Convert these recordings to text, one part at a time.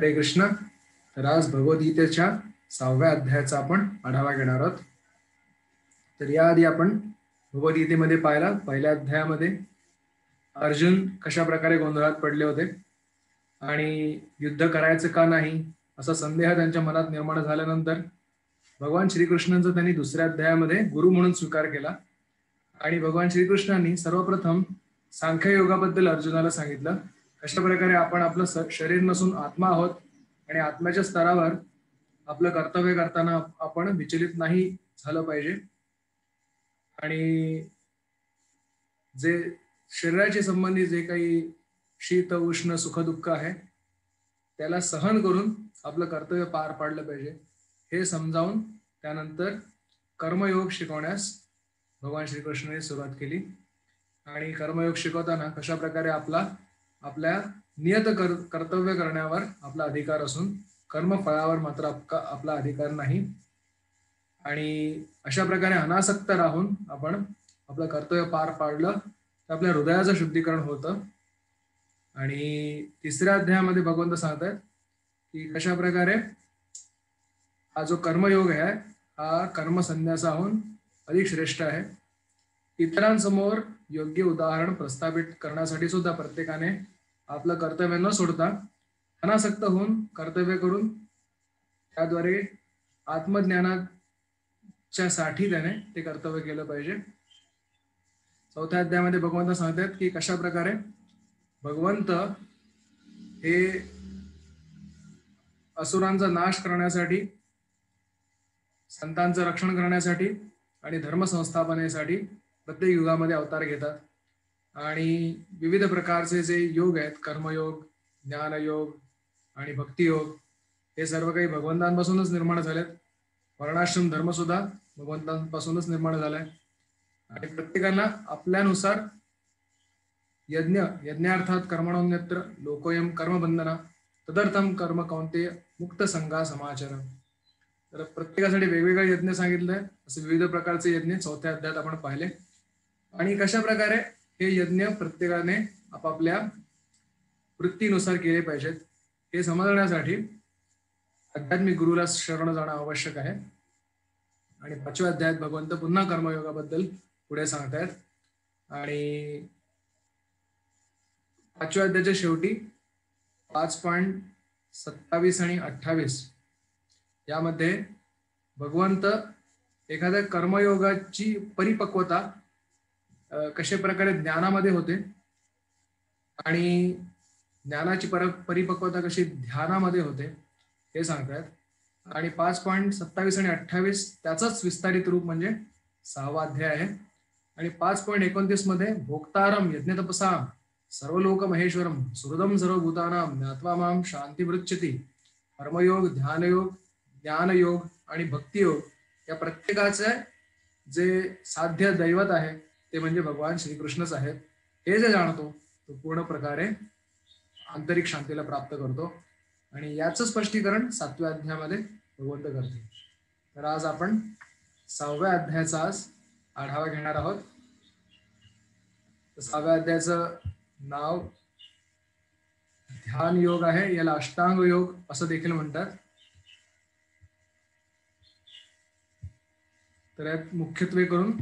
हरे कृष्ण. तर आज भगवद्गीतेच्या 6व्या अध्यायाचा आपण आढावा घेणार आहोत. तर याआधी आपण भगवद्गीतेमध्ये पाहिला, पहिल्या अध्यायामध्ये अर्जुन कशा प्रकारे गोंधळात पडले होते आणि युद्ध करायचं का नाही असा संदेह त्यांच्या मनात निर्माण झाल्यानंतर भगवान श्रीकृष्णांचा त्यांनी दुसऱ्या अध्यायामध्ये गुरु म्हणून स्वीकार केला आणि भगवान श्रीकृष्णांनी सर्वप्रथम सांख्य योगाबद्दल अर्जुनाला सांगितलं. कशा प्रकारे आपण आपलं शरीर नसून आत्मा आहोत आणि आत्म्याच्या स्तरावर आपलं कर्तव्य करताना आपण विचलित नाही झालं पाहिजे आणि जे शरीराशी संबंधित जे काही शीत उष्ण सुख दुःख आहे त्याला सहन करून आपलं कर्तव्य पार पाडलं पाहिजे हे समजावून त्यानंतर कर्मयोग शिकवण्यास भगवान श्रीकृष्णाने सुरुवात केली. आणि कर्मयोग शिकवताना कशा प्रकारे आपल्या नियत कर्तव्य करण्यावर आपला अधिकार असून कर्मफळावर मात्र आपला अधिकार नाही आणि अशा प्रकारे अनासक्त राहून आपण आपलं कर्तव्य पार पाडलं तर आपल्या हृदयाचं शुद्धीकरण होतं. आणि तिसऱ्या अध्यायामध्ये भगवंत सांगतात की कशा प्रकारे हा जो कर्मयोग आहे हा कर्मसन्यासाहून अधिक श्रेष्ठ आहे. इतरांसमोर योग्य उदाहरण प्रस्थापित करण्यासाठी सुद्धा प्रत्येकाने आपलं कर्तव्य न सोडता अनासक्त होऊन कर्तव्य करून त्याद्वारे आत्मज्ञानाच्या साठी त्याने ते कर्तव्य केलं पाहिजे. चौथ्या अध्यायामध्ये भगवंत सांगतात की कशा प्रकारे भगवंत हे असुरांचा नाश करण्यासाठी, संतांचं रक्षण करण्यासाठी आणि धर्मसंस्थापनेसाठी प्रत्येक युगामध्ये अवतार घेतात आणि विविध प्रकारचे जे योग आहेत, कर्मयोग, ज्ञानयोग आणि भक्तियोग, हे सर्व काही भगवंतांपासूनच निर्माण झालेत. वर्णाश्रम धर्म सुद्धा भगवंतांपासूनच निर्माण झालाय आणि प्रत्येकाला आपल्यानुसार यज्ञार्थात कर्मणोन्यत्र लोकोयम कर्मबंधना तदर्थम कर्म कौंतेय मुक्त संघा समाचार. तर प्रत्येकासाठी वेगवेगळे यज्ञ सांगितले. असे विविध प्रकारचे यज्ञ चौथ्या अध्यायात आपण पाहिले आणि कशा प्रकारे हे यज्ञ प्रत्येकाने आपापल्या वृत्तीनुसार केले पाहिजेत हे समजण्यासाठी आध्यात्मिक गुरुला शरण जाणं आवश्यक आहे. आणि 5व्या अध्यायात भगवंत पुन्हा कर्मयोगाबद्दल पुढे सांगतायत आणि 5व्या अध्यायाच्या शेवटी 5.27 आणि 28 यामध्ये भगवंत एखाद्या कर्मयोगाची परिपक्वता कशा प्रकारे ज्ञानामध्ये होते आणि ज्ञानाची परिपक्वता कशी ध्यानामध्ये होते हे सांगतात. आणि 5.27 आणि 28 त्याचंच विस्तारित रूप म्हणजे 6वा अध्याय आहे. आणि 5.29 मध्ये भोक्तारम यज्ञतपसाम सर्वलोक महेश्वरम सुहृदम सर्वभूतानाम ज्ञात्वा माम शांती वृच्छति. कर्मयोग, ध्यानयोग, ज्ञानयोग आणि भक्तियोग या प्रत्येकाचे जे साध्य दैवत आहे ते म्हणजे भगवान श्रीकृष्णच आहेत. हे जे जाणतो तो पूर्ण प्रकारे आंतरिक शांतीला प्राप्त करतो आणि याचं स्पष्टीकरण 7व्या अध्यायामध्ये भगवंत करते. तर आज आपण 6व्या अध्यायाचा आज आढावा घेणार आहोत. 6व्या अध्यायाचं नाव ध्यान योग आहे. याला अष्टांग योग असं देखील म्हणतात. तर यात मुख्यत्वे करून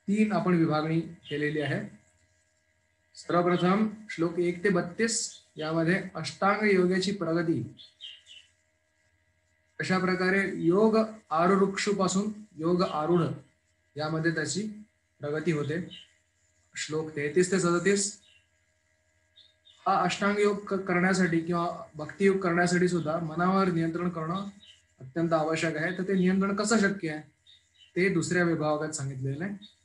3 आपण विभागणी केलेली आहे. सर्वप्रथम श्लोक 1 ते 32 यामध्ये अष्टांग योगाची प्रगती, अशा प्रकारे योग आरुरुक्षुपासून योग आरूढ यामध्ये त्याची प्रगती होते. श्लोक 33 ते 37 हा अष्टांग योग करण्यासाठी किंवा भक्तियोग करण्यासाठी सुद्धा मनावर नियंत्रण करणं अत्यंत आवश्यक आहे. तर ते नियंत्रण कसं शक्य आहे ते दुसऱ्या विभागात सांगितलेलं आहे.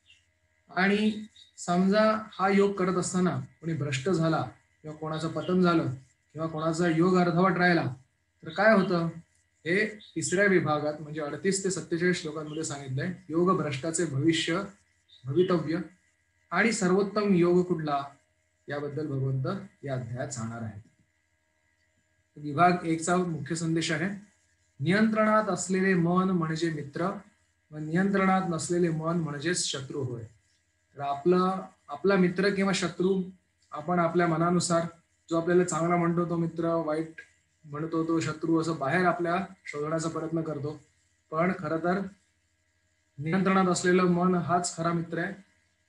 आणि समजा हा योग करत असताना कोणी भ्रष्ट झाला किंवा कोणाचं पतन झालं किंवा कोणाचा योग अर्धवट राहिला तर काय होतं हे तिसऱ्या विभागात म्हणजे 38 ते 47 श्लोकांमध्ये सांगितलंय. योग भ्रष्टाचे भविष्य, भवितव्य आणि सर्वोत्तम योग कुठला याबद्दल भगवंत या अध्यायात सांगणार आहेत. विभाग 1चा मुख्य संदेश आहे नियंत्रणात असलेले मन म्हणजे मित्र व नियंत्रणात नसलेले मन म्हणजेच शत्रू होय. तर आपला मित्र किंवा शत्रू आपण आपल्या मनानुसार जो आपल्याला चांगला म्हणतो तो मित्र, वाईट म्हणतो तो शत्रू, असं बाहेर आपल्या शोधण्याचा प्रयत्न करतो. पण खरं तर नियंत्रणात असलेलं मन हाच खरा मित्र आहे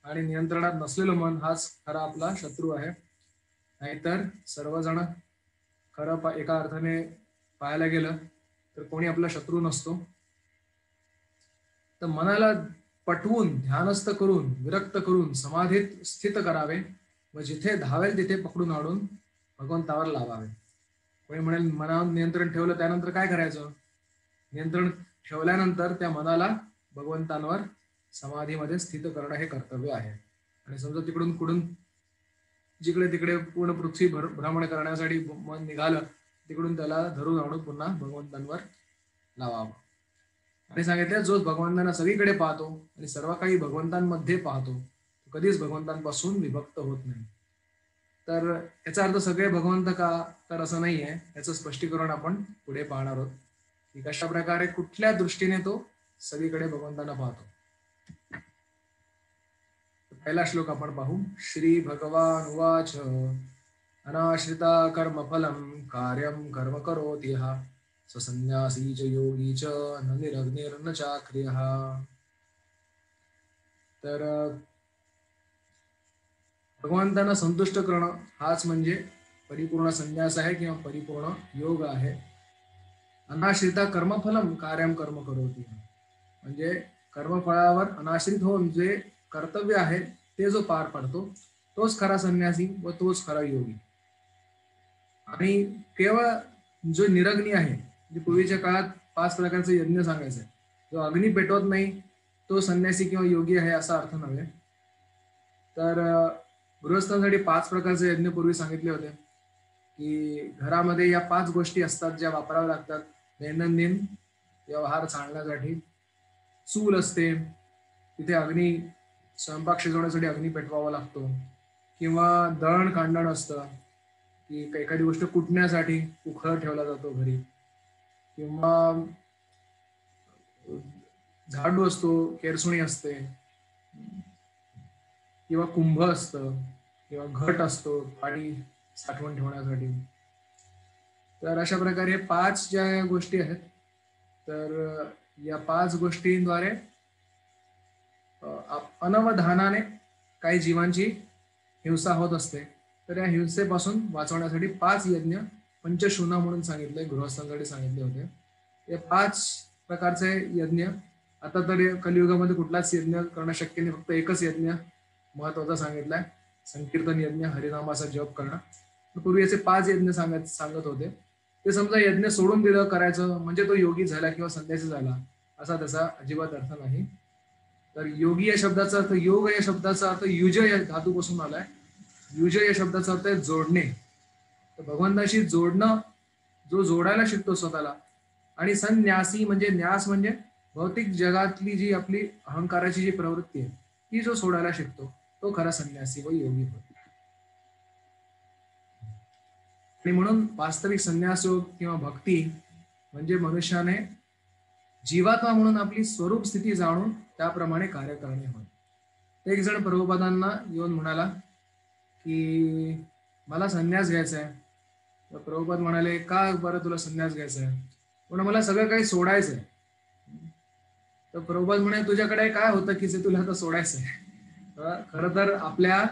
आणि नियंत्रणात नसलेलं मन हाच खरा आपला शत्रू आहे. नाहीतर सर्वजण खरं एका अर्थाने पाहायला गेलं तर कोणी आपला शत्रू नसतो. तर मनाला पटवून, ध्यानस्थ करून, विरक्त करून समाधीत स्थित करावे व जिथे धावेल तिथे पकडून आणून भगवंतावर लावावे. कोणी म्हणेल मनावर नियंत्रण ठेवलं त्यानंतर काय करायचं? नियंत्रण ठेवल्यानंतर त्या मनाला भगवंतांवर समाधीमध्ये स्थित करणं हे कर्तव्य आहे. आणि समजा तिकडून कुठून जिकडे तिकडे पूर्ण पृथ्वी भ्रमण करण्यासाठी मन निघालं, तिकडून त्याला धरून आणून पुन्हा भगवंतांवर लावावं. आणि सांगितलं जो भगवंतांना सगळीकडे पाहतो आणि सर्व काही भगवंतांमध्ये पाहतो, कधीच भगवंतांपासून विभक्त होत नाही. तर याचा अर्थ सगळे भगवंत का? तर असं नाही आहे. याचं स्पष्टीकरण आपण पुढे पाहणार आहोत की कशा प्रकारे कुठल्या दृष्टीने तो सगळीकडे भगवंतांना पाहतो. पहिला श्लोक आपण पाहू. श्री भगवान उवाच अनाश्रिता कर्मफलम कार्यम कर्म करोति यः स संन्यासी च योगी च न निरग्निर्न चाक्रियः. तर भगवंतांना संतुष्ट करणं हाच म्हणजे परिपूर्ण संन्यास आहे किंवा परिपूर्ण योग आहे. अनाश्रिता कर्मफलम कार्यम कर्म करोति, म्हणजे कर्मफळावर अनाश्रित होऊन जे कर्तव्य आहे ते जो पार पडतो तोच खरा संन्यासी व तोच खरा योगी. आणि केवळ जो निरग्नी आहे, जे पूर्वीच्या काळात 5 प्रकारचे यज्ञ सांगायचे, जो अग्नी पेटवत नाही तो संन्यासी किंवा योगी आहे असा अर्थ नव्हे. तर गृहस्थांसाठी 5 प्रकारचे यज्ञ पूर्वी सांगितले होते की घरामध्ये या 5 गोष्टी असतात ज्या वापराव्या लागतात दैनंदिन व्यवहार चालण्यासाठी. चूल असते, तिथे अग्नी, स्वयंपाक शिजवण्यासाठी अग्नी पेटवावा लागतो. किंवा दळण कांडण असतं की एखादी गोष्ट कुटण्यासाठी उखळ ठेवला जातो घरी. किंवा झाडू असतो, केरसुणी असते, किंवा कुंभ असतं, किंवा घट असतो पाणी साठवून ठेवण्यासाठी. तर अशा प्रकारे 5 ज्या गोष्टी आहेत, तर या 5 गोष्टींद्वारे अनवधानाने काही जीवांची हिंसा होत असते. तर या हिंसेपासून वाचवण्यासाठी 5 यज्ञ पंचशून्य म्हणून सांगितले, गृहस्थांसाठी सांगितले होते. हे 5 प्रकारचे यज्ञ. आता तर कलियुगामध्ये कुठलाच यज्ञ करणं शक्य नाही, फक्त एकच यज्ञ महत्वाचा सांगितलाय, संकीर्तन यज्ञ, हरिनामाचा जप करणं. पूर्वी याचे 5 यज्ञ सांगत होते. ते समजा यज्ञ सोडून दिलं करायचं म्हणजे तो योगी झाला किंवा संन्यासी झाला असा त्याचा अजिबात अर्थ नाही. तर योगी या शब्दाचा अर्थ, योग या शब्दाचा अर्थ युज या धातूपासून आलाय. युज या शब्दाचा अर्थ आहे जोडणे. तर भगवंताशी जोडणं, जो जोडायला शिकतो स्वतःला. आणि संन्यासी म्हणजे न्यास, म्हणजे भौतिक जगातली जी आपली अहंकाराची जी प्रवृत्ती आहे ती जो सोडायला शिकतो तो खरा संन्यासी व योगी होतो. आणि म्हणून वास्तविक संन्यास योग किंवा भक्ती म्हणजे मनुष्याने जीवात्मा म्हणून आपली स्वरूप स्थिती जाणून त्याप्रमाणे कार्य करणे होय. एक जण प्रभुपादांना येऊन म्हणाला की मला संन्यास घ्यायचा आहे. तर प्रभुपाद म्हणाले, का बरं तुला संन्यास घ्यायचा आहे? पण मला सगळं काही सोडायचं आहे. तर प्रभुपाद म्हणे, तुझ्याकडे काय होतं की जे तुला आता सोडायचं आहे? खरं तर आपल्या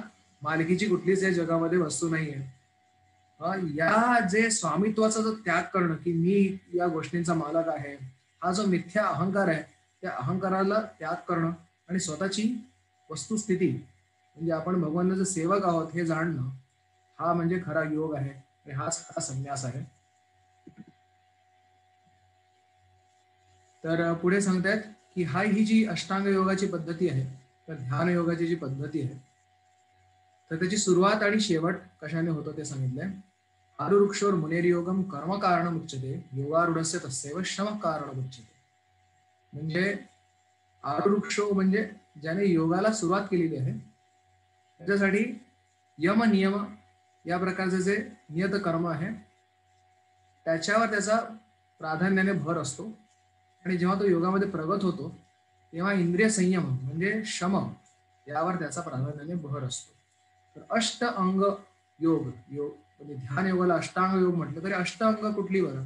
मालकीची कुठलीच या जगामध्ये वस्तू नाही आहे. या जे स्वामित्वाचा जो त्याग करणं की मी या गोष्टींचा मालक आहे, हा जो मिथ्या अहंकार आहे, त्या अहंकाराला त्याग करणं आणि स्वतःची वस्तुस्थिती म्हणजे आपण भगवानाचे सेवक आहोत हे जाणणं, हा म्हणजे खरा योग आहे आणि हाच खरा संन्यास आहे. तर पुढे सांगतायत की ही जी अष्टांग योगाची पद्धती आहे, तर ध्यान योगाची जी पद्धती आहे, तर त्याची सुरुवात आणि शेवट कशाने होतो ते सांगितलंय. आरुरुक्षोर मुनेर्योगम कर्म कारण उच्यते योगारूढस्य तस्यैव श्रम कारण उच्यते. म्हणजे आरुरुक्षो म्हणजे ज्याने योगाला सुरुवात केलेली आहे त्याच्यासाठी यम नियम या प्रकारचे जे नियत कर्म आहे त्याच्यावर त्याचा प्राधान्याने भर असतो. आणि जेव्हा तो योगामध्ये प्रगत होतो तेव्हा इंद्रिय संयम म्हणजे शम यावर त्याचा प्राधान्याने भर असतो. तर अष्ट अंग योग योग म्हणजे ध्यान योगाला अष्टांग योग म्हटलं तरी अष्टांग कुठली बरं?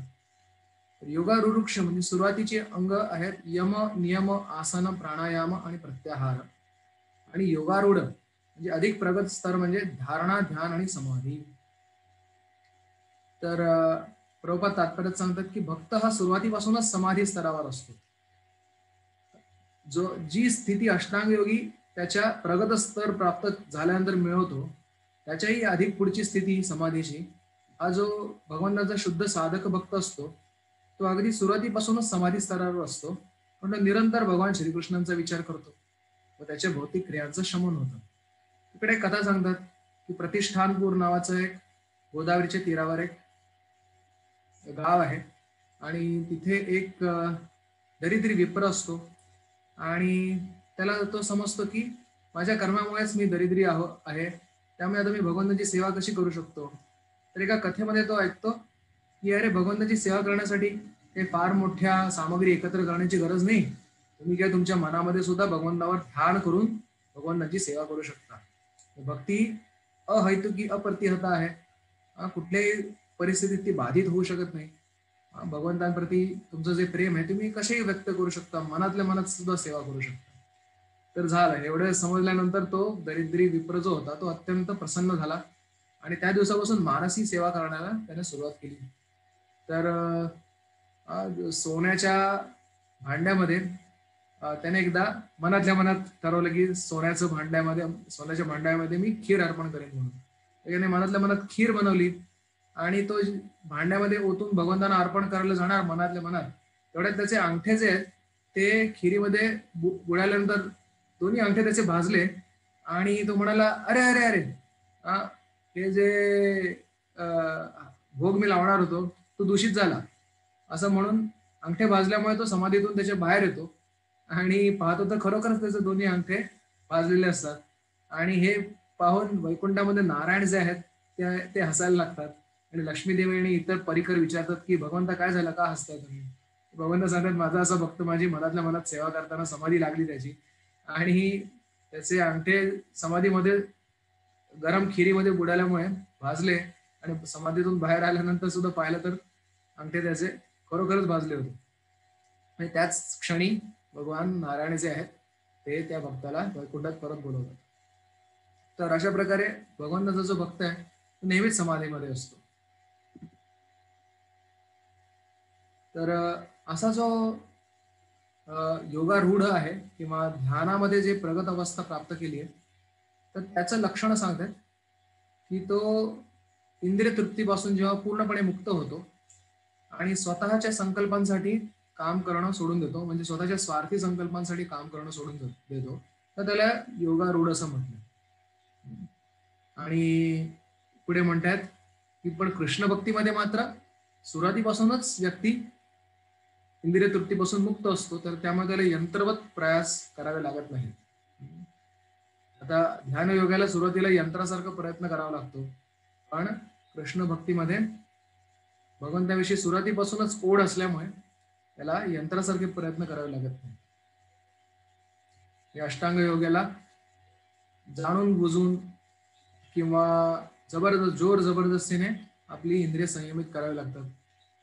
तर योगारूढ म्हणजे सुरुवातीचे अंग आहेत यम, नियम, आसन, प्राणायाम आणि प्रत्याहार. आणि योगारूढ म्हणजे अधिक प्रगत स्तर म्हणजे धारणा, ध्यान आणि समाधी. तर प्रभुपाद तात्पर्यात सांगतात की भक्त हा सुरुवातीपासूनच समाधी स्तरावर असतो. जी स्थिती अष्टांग योगी त्याच्या प्रगत स्तर प्राप्त झाल्यानंतर मिळवतो, त्याच्याही अधिक पुढची स्थिती समाधीची, हा जो भगवंताचा शुद्ध साधक भक्त असतो, तो अगदी सुरुवातीपासूनच समाधी स्तरावर असतो, पण तो निरंतर भगवान श्रीकृष्णांचा विचार करतो व त्याच्या भौतिक क्रियांचं शमन होतं. इकडे कथा सांगतात की प्रतिष्ठानपूर नावाचं एक गोदावरीच्या तीरावर एक गाव आहे आणि तिथे एक दरिद्री विप्र असतो आणि त्याला तो समजतो की माझ्या कर्मामुळेच मी दरिद्री आहे, त्यामुळे आता मी भगवंताची सेवा कशी करू शकतो. तर एका कथेमध्ये तो ऐकतो की अरे भगवंताची सेवा करण्यासाठी काही फार मोठ्या सामग्री एकत्र करण्याची गरज नाही, तुम्ही काय तुमच्या मनामध्ये सुद्धा भगवंतावर ध्यान करून भगवंताची सेवा करू शकता. भक्ती अहैतुकी अप्रतिहता आहे, कुठल्याही परिस्थितीत ती बाधित होऊ शकत नाही. भगवंतांप्रती तुमचं जे प्रेम आहे तुम्ही कसेही व्यक्त करू शकता, मनातल्या मनात सुद्धा सेवा करू शकता. तर झालं एवढं समजल्यानंतर तो दरिद्री विप्र जो होता तो अत्यंत प्रसन्न झाला आणि त्या दिवसापासून मानसी सेवा करण्याला त्याने सुरुवात केली. तर सोन्याच्या भांड्यामध्ये त्याने एकदा मनातल्या मनात ठरवलं की सोन्याच्या भांड्यामध्ये मी खीर अर्पण करेन म्हणून. त्याने मनातल्या मनात खीर बनवली आणि तो भांड्यामध्ये ओतून भगवंतांना अर्पण करायला जाणार मनातल्या मनात, तेवढ्यात त्याचे अंगठे जे आहेत ते खिरीमध्ये बुडाल्यानंतर दोन्ही अंगठे त्याचे भाजले आणि तो म्हणाला अरे अरे अरे हे जे भोग मी लावणार होतो तो दूषित झाला, असं म्हणून अंगठे भाजल्यामुळे तो समाधीतून त्याच्या बाहेर येतो आणि पाहतो तर खरोखरच त्याचे दोन्ही अंगठे भाजलेले असतात. आणि हे पाहून वैकुंठामध्ये नारायण जे आहेत ते हसायला लागतात आणि लक्ष्मीदेवी आणि इतर परिकर विचारतात की भगवंता काय झालं, का हसताय तुम्ही. भगवंत सांगतात माझा असा भक्त माझी मनातल्या मनात सेवा करताना समाधी लागली त्याची आणि त्याचे अंगठे समाधीमध्ये गरम खिरीमध्ये बुडाल्यामुळे भाजले आणि समाधीतून बाहेर आल्यानंतर सुद्धा पाहिलं तर अंगठे त्याचे खरोखरच भाजले होते. आणि त्याच क्षणी भगवान नारायण जे आहेत ते त्या भक्ताला वैकुंठात परत बोलवतात. तर अशा प्रकारे भगवंताचा जो भक्त आहे तो नेहमीच समाधीमध्ये असतो. तर असा जो योगारूढ आहे किंवा ध्यानामध्ये जे प्रगत अवस्था प्राप्त केली आहे तर त्याचं लक्षण सांगतात की तो इंद्रिय तृप्तीपासून जेव्हा पूर्णपणे मुक्त होतो आणि स्वतःच्या संकल्पांसाठी काम करणं सोडून देतो, म्हणजे स्वतःच्या स्वार्थी संकल्पांसाठी काम करणं सोडून देतो, तर त्याला योगारूढ असं म्हटलं. आणि पुढे म्हणतात की पण कृष्ण भक्तीमध्ये मात्र सुरुवातीपासूनच व्यक्ती इंद्रिय तृप्तीपासून मुक्त असतो, तर त्यामुळे त्याला यंत्रवत प्रयास करावे लागत नाही. आता ध्यान योगाला सुरुवातीला यंत्रासारखा प्रयत्न करावा लागतो, पण कृष्ण भक्तीमध्ये भगवंताविषयी सुरुवातीपासूनच ओढ असल्यामुळे त्याला यंत्रासारखे प्रयत्न करावे लागत नाही. या अष्टांग योगाला जाणून बुजून किंवा जोर जबरदस्तीने आपली इंद्रिय संयमित करावी लागतात.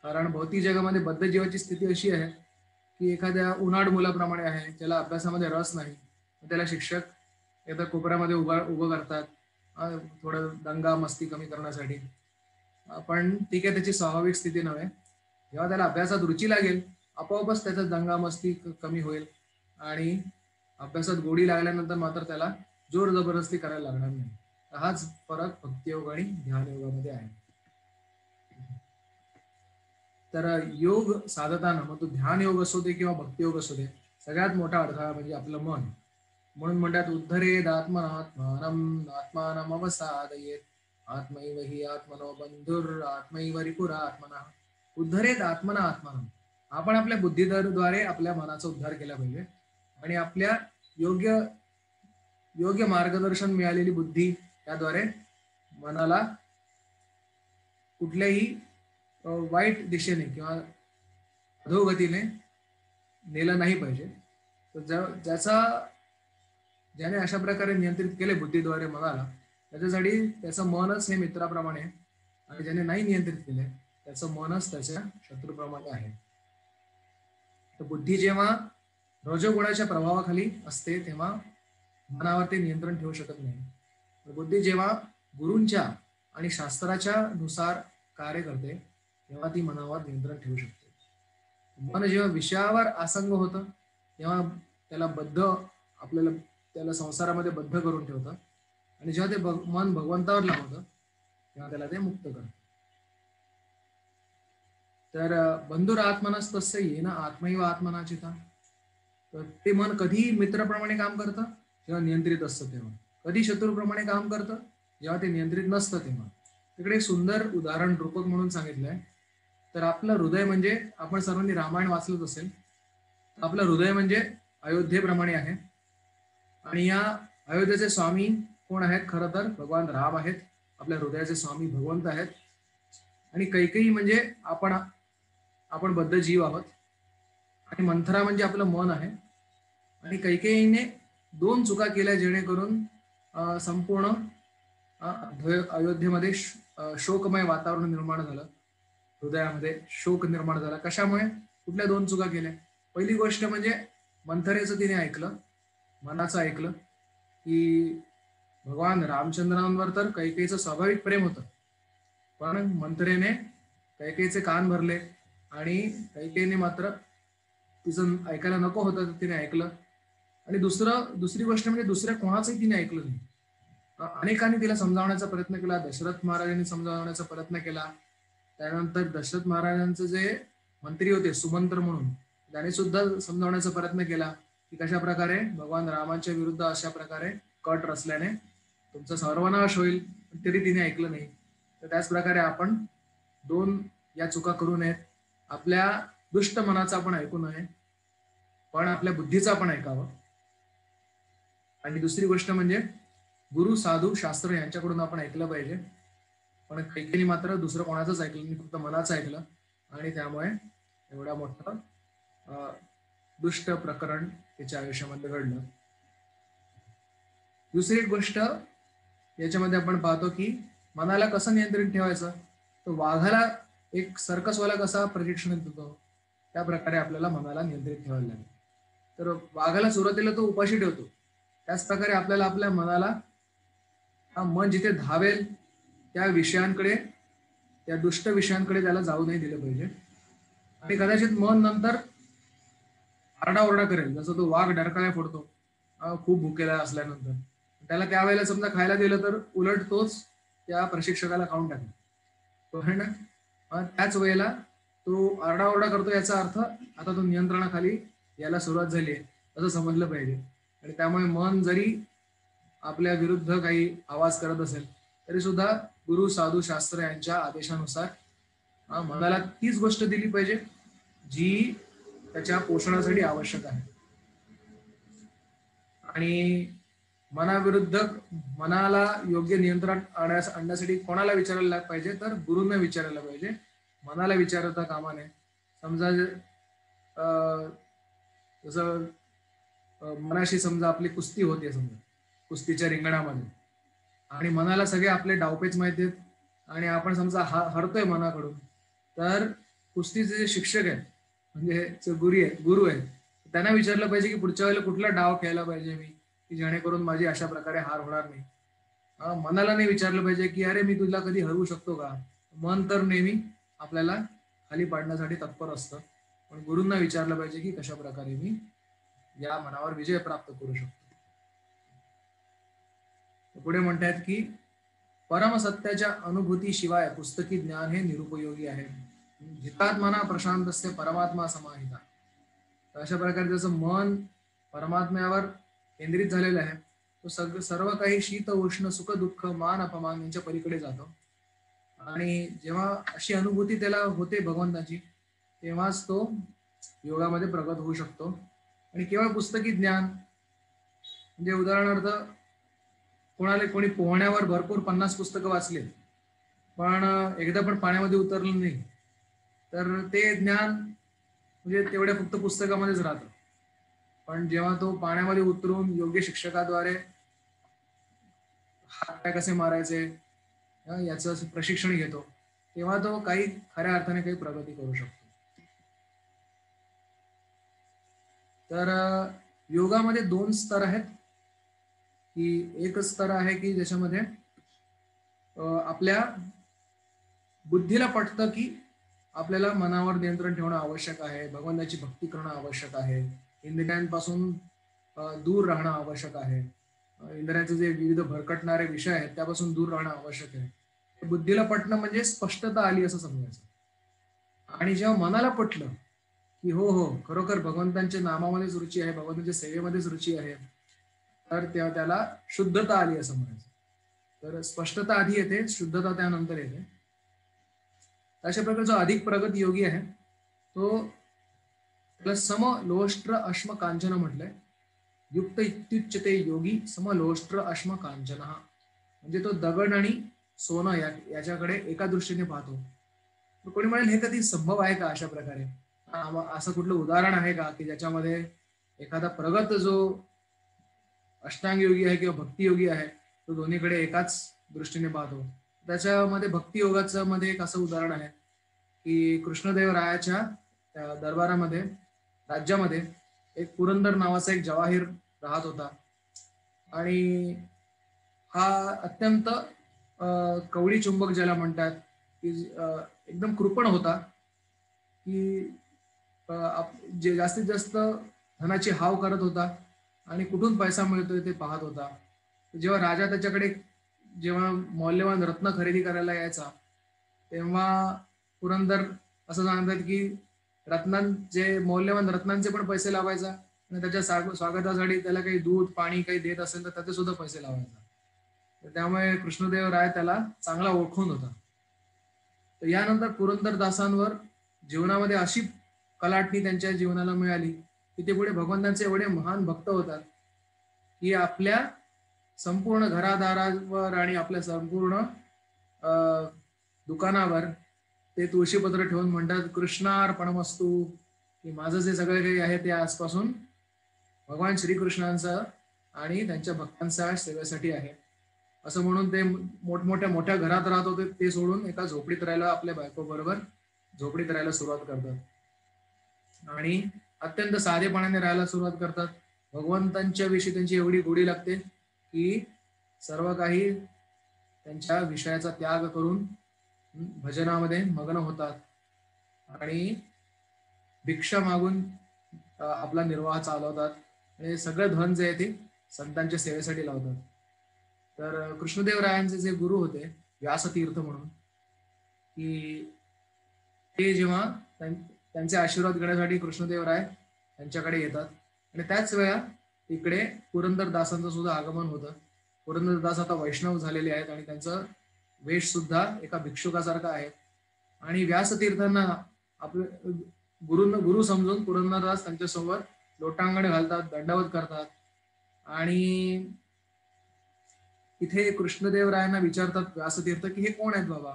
कारण भौतिक जगामध्ये बद्ध जीवाची स्थिती अशी आहे की एखाद्या उन्हाळ मुलाप्रमाणे आहे, ज्याला अभ्यासामध्ये रस नाही, त्याला शिक्षक एकदा कोपऱ्यामध्ये उभं करतात थोडं दंगा मस्ती कमी करण्यासाठी. पण ठीक आहे, त्याची स्वाभाविक स्थिती नव्हे. जेव्हा त्याला अभ्यासात रुची लागेल आपोआपच त्याचा दंगा मस्ती कमी होईल आणि अभ्यासात गोडी लागल्यानंतर मात्र त्याला जोर जबरदस्ती करायला लागणार नाही. हाच फरक भक्तियोग आणि ध्यान योगामध्ये आहे. तर योग साधताना मग तो ध्यान योग असू दे किंवा भक्तियोग असू दे, सगळ्यात मोठा अडथळा म्हणजे आपलं मन. म्हणून म्हणतात उद्धरेद आत्मनात्मानम आत्मानम अवसादयेत आत्मैव हि आत्मनो बंधुर आत्मैव रिपुरा आत्मना. उद्धरेद आत्मना आत्मानम, आपण आपल्या बुद्धीद्वारे आपल्या मनाचा उद्धार केला पाहिजे आणि आपल्या योग्य मार्गदर्शन मिळालेली बुद्धी त्याद्वारे मनाला कुठल्याही वाईट दिशेने किंवा अधोगतीने नेलं नाही पाहिजे. तर ज्याने अशा प्रकारे नियंत्रित केले बुद्धीद्वारे मनाला, त्याच्यासाठी त्याचं मनच हे मित्राप्रमाणे आहे, आणि ज्याने नाही नियंत्रित केले त्याचं मनच त्याच्या शत्रूप्रमाणे आहे. तर बुद्धी जेव्हा रजोगुणाच्या प्रभावाखाली असते तेव्हा मनावर ते नियंत्रण ठेवू शकत नाही. बुद्धी जेव्हा गुरूंच्या आणि शास्त्राच्या नुसार कार्य करते तेव्हा ती मनावर नियंत्रण ठेवू शकते. मन जेव्हा विषयावर आसंग होतं तेव्हा त्याला आपल्याला त्याला संसारामध्ये बद्ध करून ठेवतं, आणि जेव्हा ते मन भगवंतावर लावतं तेव्हा त्याला ते मुक्त करतं. तर बंधुर आत्मनस्तस्य येन आत्मैव आत्मनाचिता. तर ते मन कधी मित्राप्रमाणे काम करतं जेव्हा नियंत्रित असतं तेव्हा, कधी शत्रूप्रमाणे काम करतं जेव्हा ते नियंत्रित नसतं तेव्हा. तिकडे एक सुंदर उदाहरण रूपक म्हणून सांगितलंय. तर आपलं हृदय म्हणजे, आपण सर्वांनी रामायण वाचलंच असेल, आपलं हृदय म्हणजे अयोध्येप्रमाणे आहे, आणि या अयोध्येचे स्वामी कोण आहेत? खरं तर भगवान राम आहेत. आपल्या हृदयाचे स्वामी भगवंत आहेत. आणि कैकेयी म्हणजे आपण बद्ध जीव आहोत, आणि मंथरा म्हणजे आपलं मन आहे. आणि कैकेयीने 2 चुका केल्या जेणेकरून संपूर्ण अयोध्येमध्ये शोकमय वातावरण निर्माण झालं, हृदयामध्ये शोक निर्माण झाला. कशामुळे? कुठल्या 2 चुका केल्या? पहिली गोष्ट म्हणजे मंथरेचं तिने ऐकलं, मनाचं ऐकलं, की भगवान रामचंद्रांवर तर कैकेयीचं स्वाभाविक प्रेम होतं, पण मंथरेने कैकेयीचे कान भरले, आणि कैकेयीने मात्र तिचं ऐकायला नको होतं तर तिने ऐकलं. आणि दुसरी गोष्ट म्हणजे दुसऱ्या कोणाचंही तिने ऐकलं नाही. अनेकांनी तिला समजावण्याचा प्रयत्न केला, दशरथ महाराजांनी समजावण्याचा प्रयत्न केला. त्यानंतर दशरथ महाराजांचे जे मंत्री होते सुमंत्र म्हणून, त्यांनी सुद्धा समजावण्याचा प्रयत्न केला की कशा प्रकारे भगवान रामाच्या विरुद्ध अशा प्रकारे कट रचल्याने तुमचा सर्वनाश होईल, तरी तिने ऐकलं नाही. तर त्याच प्रकारे आपण 2 या चुका करू नयेत. आपल्या दुष्ट मनाचा आपण ऐकू नये, पण आपल्या बुद्धीचा आपण ऐकावं. आणि दुसरी गोष्ट म्हणजे गुरु, साधू, शास्त्र यांच्याकडून आपण ऐकलं पाहिजे. पण कैकेयीने मात्र दुसरं कोणाचंच ऐकलं नाही, फक्त मनाचं ऐकलं, आणि त्यामुळे एवढा मोठं दुष्ट प्रकरण तिच्या आयुष्यामध्ये घडलं. दुसरी एक गोष्ट याच्यामध्ये आपण पाहतो की मनाला कसं नियंत्रित ठेवायचं. तर वाघाला एक सर्कसवाला कसा प्रशिक्षण देतो त्या प्रकारे आपल्याला मनाला नियंत्रित ठेवायला लागेल. तर वाघाला सुरुवातीला तो उपाशी ठेवतो, त्याच प्रकारे आपल्याला आपल्या मनाला मन जिथे धावेल त्या विषयांकडे, त्या दुष्ट विषयांकडे त्याला जाऊ नाही दिलं पाहिजे. आणि कदाचित मन नंतर आरडाओरडा करेल, जसं तो वाघ डरकाळ्या फोडतो खूप भुकेला असल्यानंतर, त्याला त्यावेळेला समजा खायला दिलं तर उलट तोच त्या प्रशिक्षकाला खाऊन टाकेल. पण त्याच वेळेला तो आरडाओरडा करतो, याचा अर्थ आता तो नियंत्रणाखाली यायला सुरुवात झाली आहे असं समजलं पाहिजे. आणि त्यामुळे मन जरी आपल्या विरुद्ध काही आवाज करत असेल तरी सुद्धा गुरु, साधू, शास्त्र यांच्या आदेशानुसार मनाला तीच गोष्ट दिली पाहिजे जी त्याच्या पोषणासाठी आवश्यक आहे. आणि मनाविरुद्ध मनाला योग्य नियंत्रण आणण्यासाठी कोणाला विचारायला पाहिजे? तर गुरूंना विचारायला पाहिजे, मनाला विचारता कामा नये. समजा जसं मनाशी समजा आपली कुस्ती होते, समजा कुस्तीच्या रिंगणामध्ये, आणि मनाला सगळे आपले डावपेच माहिती आहेत, आणि आपण समजा हरतोय मनाकडून, तर कुस्तीचे जे शिक्षक आहेत म्हणजे जे गुरु आहेत त्यांना विचारलं पाहिजे की पुढच्या वेळेला कुठला डाव खेळायला पाहिजे मी, की जेणेकरून माझी अशा प्रकारे हार होणार नाही. मनाला नाही विचारलं पाहिजे की अरे मी तुला कधी हरवू शकतो का. मन तर नेहमी आपल्याला खाली पाडण्यासाठी तत्पर असतं, पण गुरूंना विचारलं पाहिजे की कशा प्रकारे मी या मनावर विजय प्राप्त करू शकतो. पुढे म्हणतात की परमसत्याच्या अनुभूतीशिवाय पुस्तकी ज्ञान हे निरुपयोगी आहे. जितात्मना प्रशांतस्य परमात्मा समाहिता. अशा प्रकारे जसं मन परमात्म्यावर केंद्रित झालेलं आहे, तो सर्व काही शीत उष्ण सुख दुःख मान अपमान यांच्या पलीकडे जातो. आणि जेव्हा अशी अनुभूती त्याला होते भगवंताची, तेव्हाच तो योगामध्ये प्रगत होऊ शकतो. आणि केवळ पुस्तकी ज्ञान म्हणजे उदाहरणार्थ कोणी पोहण्यावर भरपूर 50 पुस्तकं वाचले, पण एकदा पण पाण्यामध्ये उतरलं नाही, तर ते ज्ञान म्हणजे तेवढ्या फक्त पुस्तकामध्येच राहतं. पण जेव्हा तो पाण्यामध्ये उतरून योग्य शिक्षकाद्वारे हात पाय कसे मारायचे याचं प्रशिक्षण घेतो, तेव्हा तो काही खऱ्या अर्थाने काही प्रगती करू शकतो. तर योगामध्ये 2 स्तर आहेत, की एक स्तर आहे की ज्याच्यामध्ये आपल्या बुद्धीला पटतं की आपल्याला मनावर नियंत्रण ठेवणं आवश्यक आहे, भगवंताची भक्ती करणं आवश्यक आहे, इंद्रियांपासून दूर राहणं आवश्यक आहे, इंद्रियांचे जे विविध भरकटणारे विषय आहेत त्यापासून दूर राहणं आवश्यक आहे. बुद्धीला पटणं म्हणजे स्पष्टता आली असं समजायचं. आणि जेव्हा मनाला पटलं की हो हो खरोखर भगवंतांच्या नामामध्येच रुची आहे, भगवंतांच्या सेवेमध्येच रुची आहे, तर तेव्हा त्याला शुद्धता आली असं म्हणायचं. तर स्पष्टता आधी येते, शुद्धता त्यानंतर येते. अशा प्रकारचा अधिक प्रगत योगी आहे तो, त्याला सम लोष्ट्र अश्म कांचन म्हटलंय. युक्त इत्युच्यते योगी सम लोष्ट्र अश्म कांचन, म्हणजे तो दगड आणि सोनं याच्याकडे एका दृष्टीने पाहतो. कोणी म्हणेल हे कधी संभव आहे का अशा प्रकारे, असं कुठलं उदाहरण आहे का की ज्याच्यामध्ये एखादा प्रगत जो अष्टांग योगी आहे किंवा भक्ती योगी आहे तो दोन्हीकडे एकाच दृष्टीने पाहतो. त्याच्यामध्ये भक्ती योगाचं मध्ये एक असं उदाहरण आहे की कृष्णदेवरायाच्या दरबारामध्ये राज्यामध्ये एक पुरंदर नावाचा एक जवाहीर राहत होता, आणि हा अत्यंत कवडी चुंबक ज्याला म्हणतात की एकदम कृपण होता, की जे जास्तीत जास्त धनाची हाव करत होता आणि कुठून पैसा मिळतोय ते पाहत होता. जेव्हा राजा त्याच्याकडे जेव्हा मौल्यवान रत्न खरेदी करायला यायचा तेव्हा पुरंदर असं सांगतात की रत्नांचे मौल्यवान रत्नांचे पण पैसे लावायचा आणि त्याच्या स्वागतासाठी त्याला काही दूध पाणी काही देत असेल तर त्याचे सुद्धा पैसे लावायचा. तर त्यामुळे कृष्णदेव राय त्याला चांगला ओळखून होता. तर यानंतर पुरंदरदासांवर जीवनामध्ये अशी कलाटणी त्यांच्या जीवनाला मिळाली की ते पुढे भगवंतांचे एवढे महान भक्त होतात की आपल्या संपूर्ण घरादारावर आणि आपल्या संपूर्ण दुकानावर ते तुळशीपत्र ठेवून म्हणतात कृष्णार्पणमस्तु, की माझं जे सगळं काही आहे ते आजपासून भगवान श्रीकृष्णांचं आणि त्यांच्या भक्तांच्या सेवेसाठी आहे, असं म्हणून ते मोठ्या घरात राहत होते ते सोडून एका झोपडीत राहायला, आपल्या बायको बरोबर झोपडीत राहायला सुरुवात करतात आणि अत्यंत साधेपणाने राहायला सुरुवात करतात. भगवंतांच्या विषयी त्यांची एवढी गोडी लागते की सर्व काही त्यांच्या विषयाचा त्याग करून भजनामध्ये मग्न होतात आणि भिक्षा मागून आपला निर्वाह चालवतात आणि सगळं धन जे आहे ते संतांच्या सेवेसाठी लावतात. तर कृष्णदेवरायांचे जे गुरु होते व्यासतीर्थ म्हणून, की ते जेव्हा त्यांचे आशीर्वाद घेण्यासाठी कृष्णदेवराय त्यांच्याकडे येतात आणि त्याच वेळा इकडे पुरंदरदासांचं सुद्धा आगमन होतं. पुरंदरदास आता वैष्णव झालेले आहेत आणि त्यांचं वेश सुद्धा एका भिक्षुकासारखा आहे आणि व्यासतीर्थांना आपले गुरु समजून पुरंदरदास त्यांच्यासोबत लोटांगण घालतात, दंडवत करतात आणि इथे कृष्णदेवरायांना विचारतात व्यासतीर्थ की हे कोण आहेत बाबा.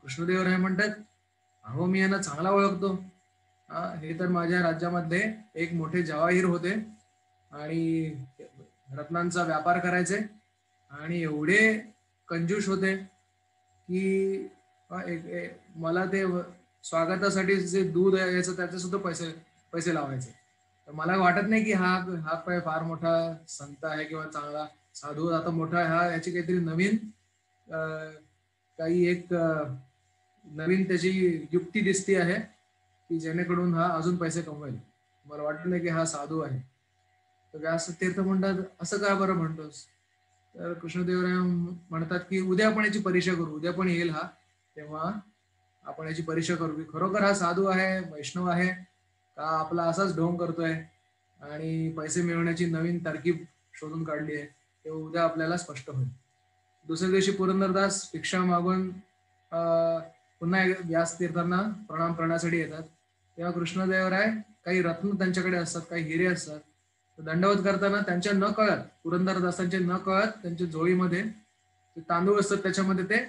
कृष्णदेवराय म्हणतात अहो मी यांना चांगला ओळखतो, हे तर माझ्या राज्यामधले एक मोठे जवाहीर होते आणि रत्नांचा व्यापार करायचे आणि एवढे कंजूष होते की मला ते स्वागतासाठी जे दूध यायचं त्याचे सुद्धा पैसे लावायचे. तर मला वाटत नाही की हा फार मोठा संत आहे किंवा चांगला साधू, आता मोठा याची काहीतरी नवीन काही एक नवीन त्याची युक्ती दिसती आहे की जेणेकरून हा अजून पैसे कमवेल. मला वाटत नाही की हा साधू आहे. तर व्यासतीर्थ म्हणतात असं का बरं म्हणतोस. तर कृष्णदेवराय म्हणतात की उद्या आपण याची परीक्षा करू, उद्या पण येईल हा, तेव्हा आपण याची परीक्षा करू की खरोखर हा साधू आहे, वैष्णव आहे का आपला असाच ढोंग करतोय आणि पैसे मिळवण्याची नवीन तरकीब शोधून काढली आहे, ते उद्या आपल्याला स्पष्ट होईल. दुसऱ्या दिवशी पुरंदरदास भिक्षा मागून पुन्हा व्यासतीर्थांना प्रणाम करण्यासाठी येतात. तेव्हा कृष्णदेवराय काही रत्न त्यांच्याकडे असतात, काही हिरे असतात, दंडवत करताना त्यांच्या न कळत, पुरंदरदासांचे न कळत त्यांच्या झोळीमध्ये तांदूळ असतात त्याच्यामध्ये ते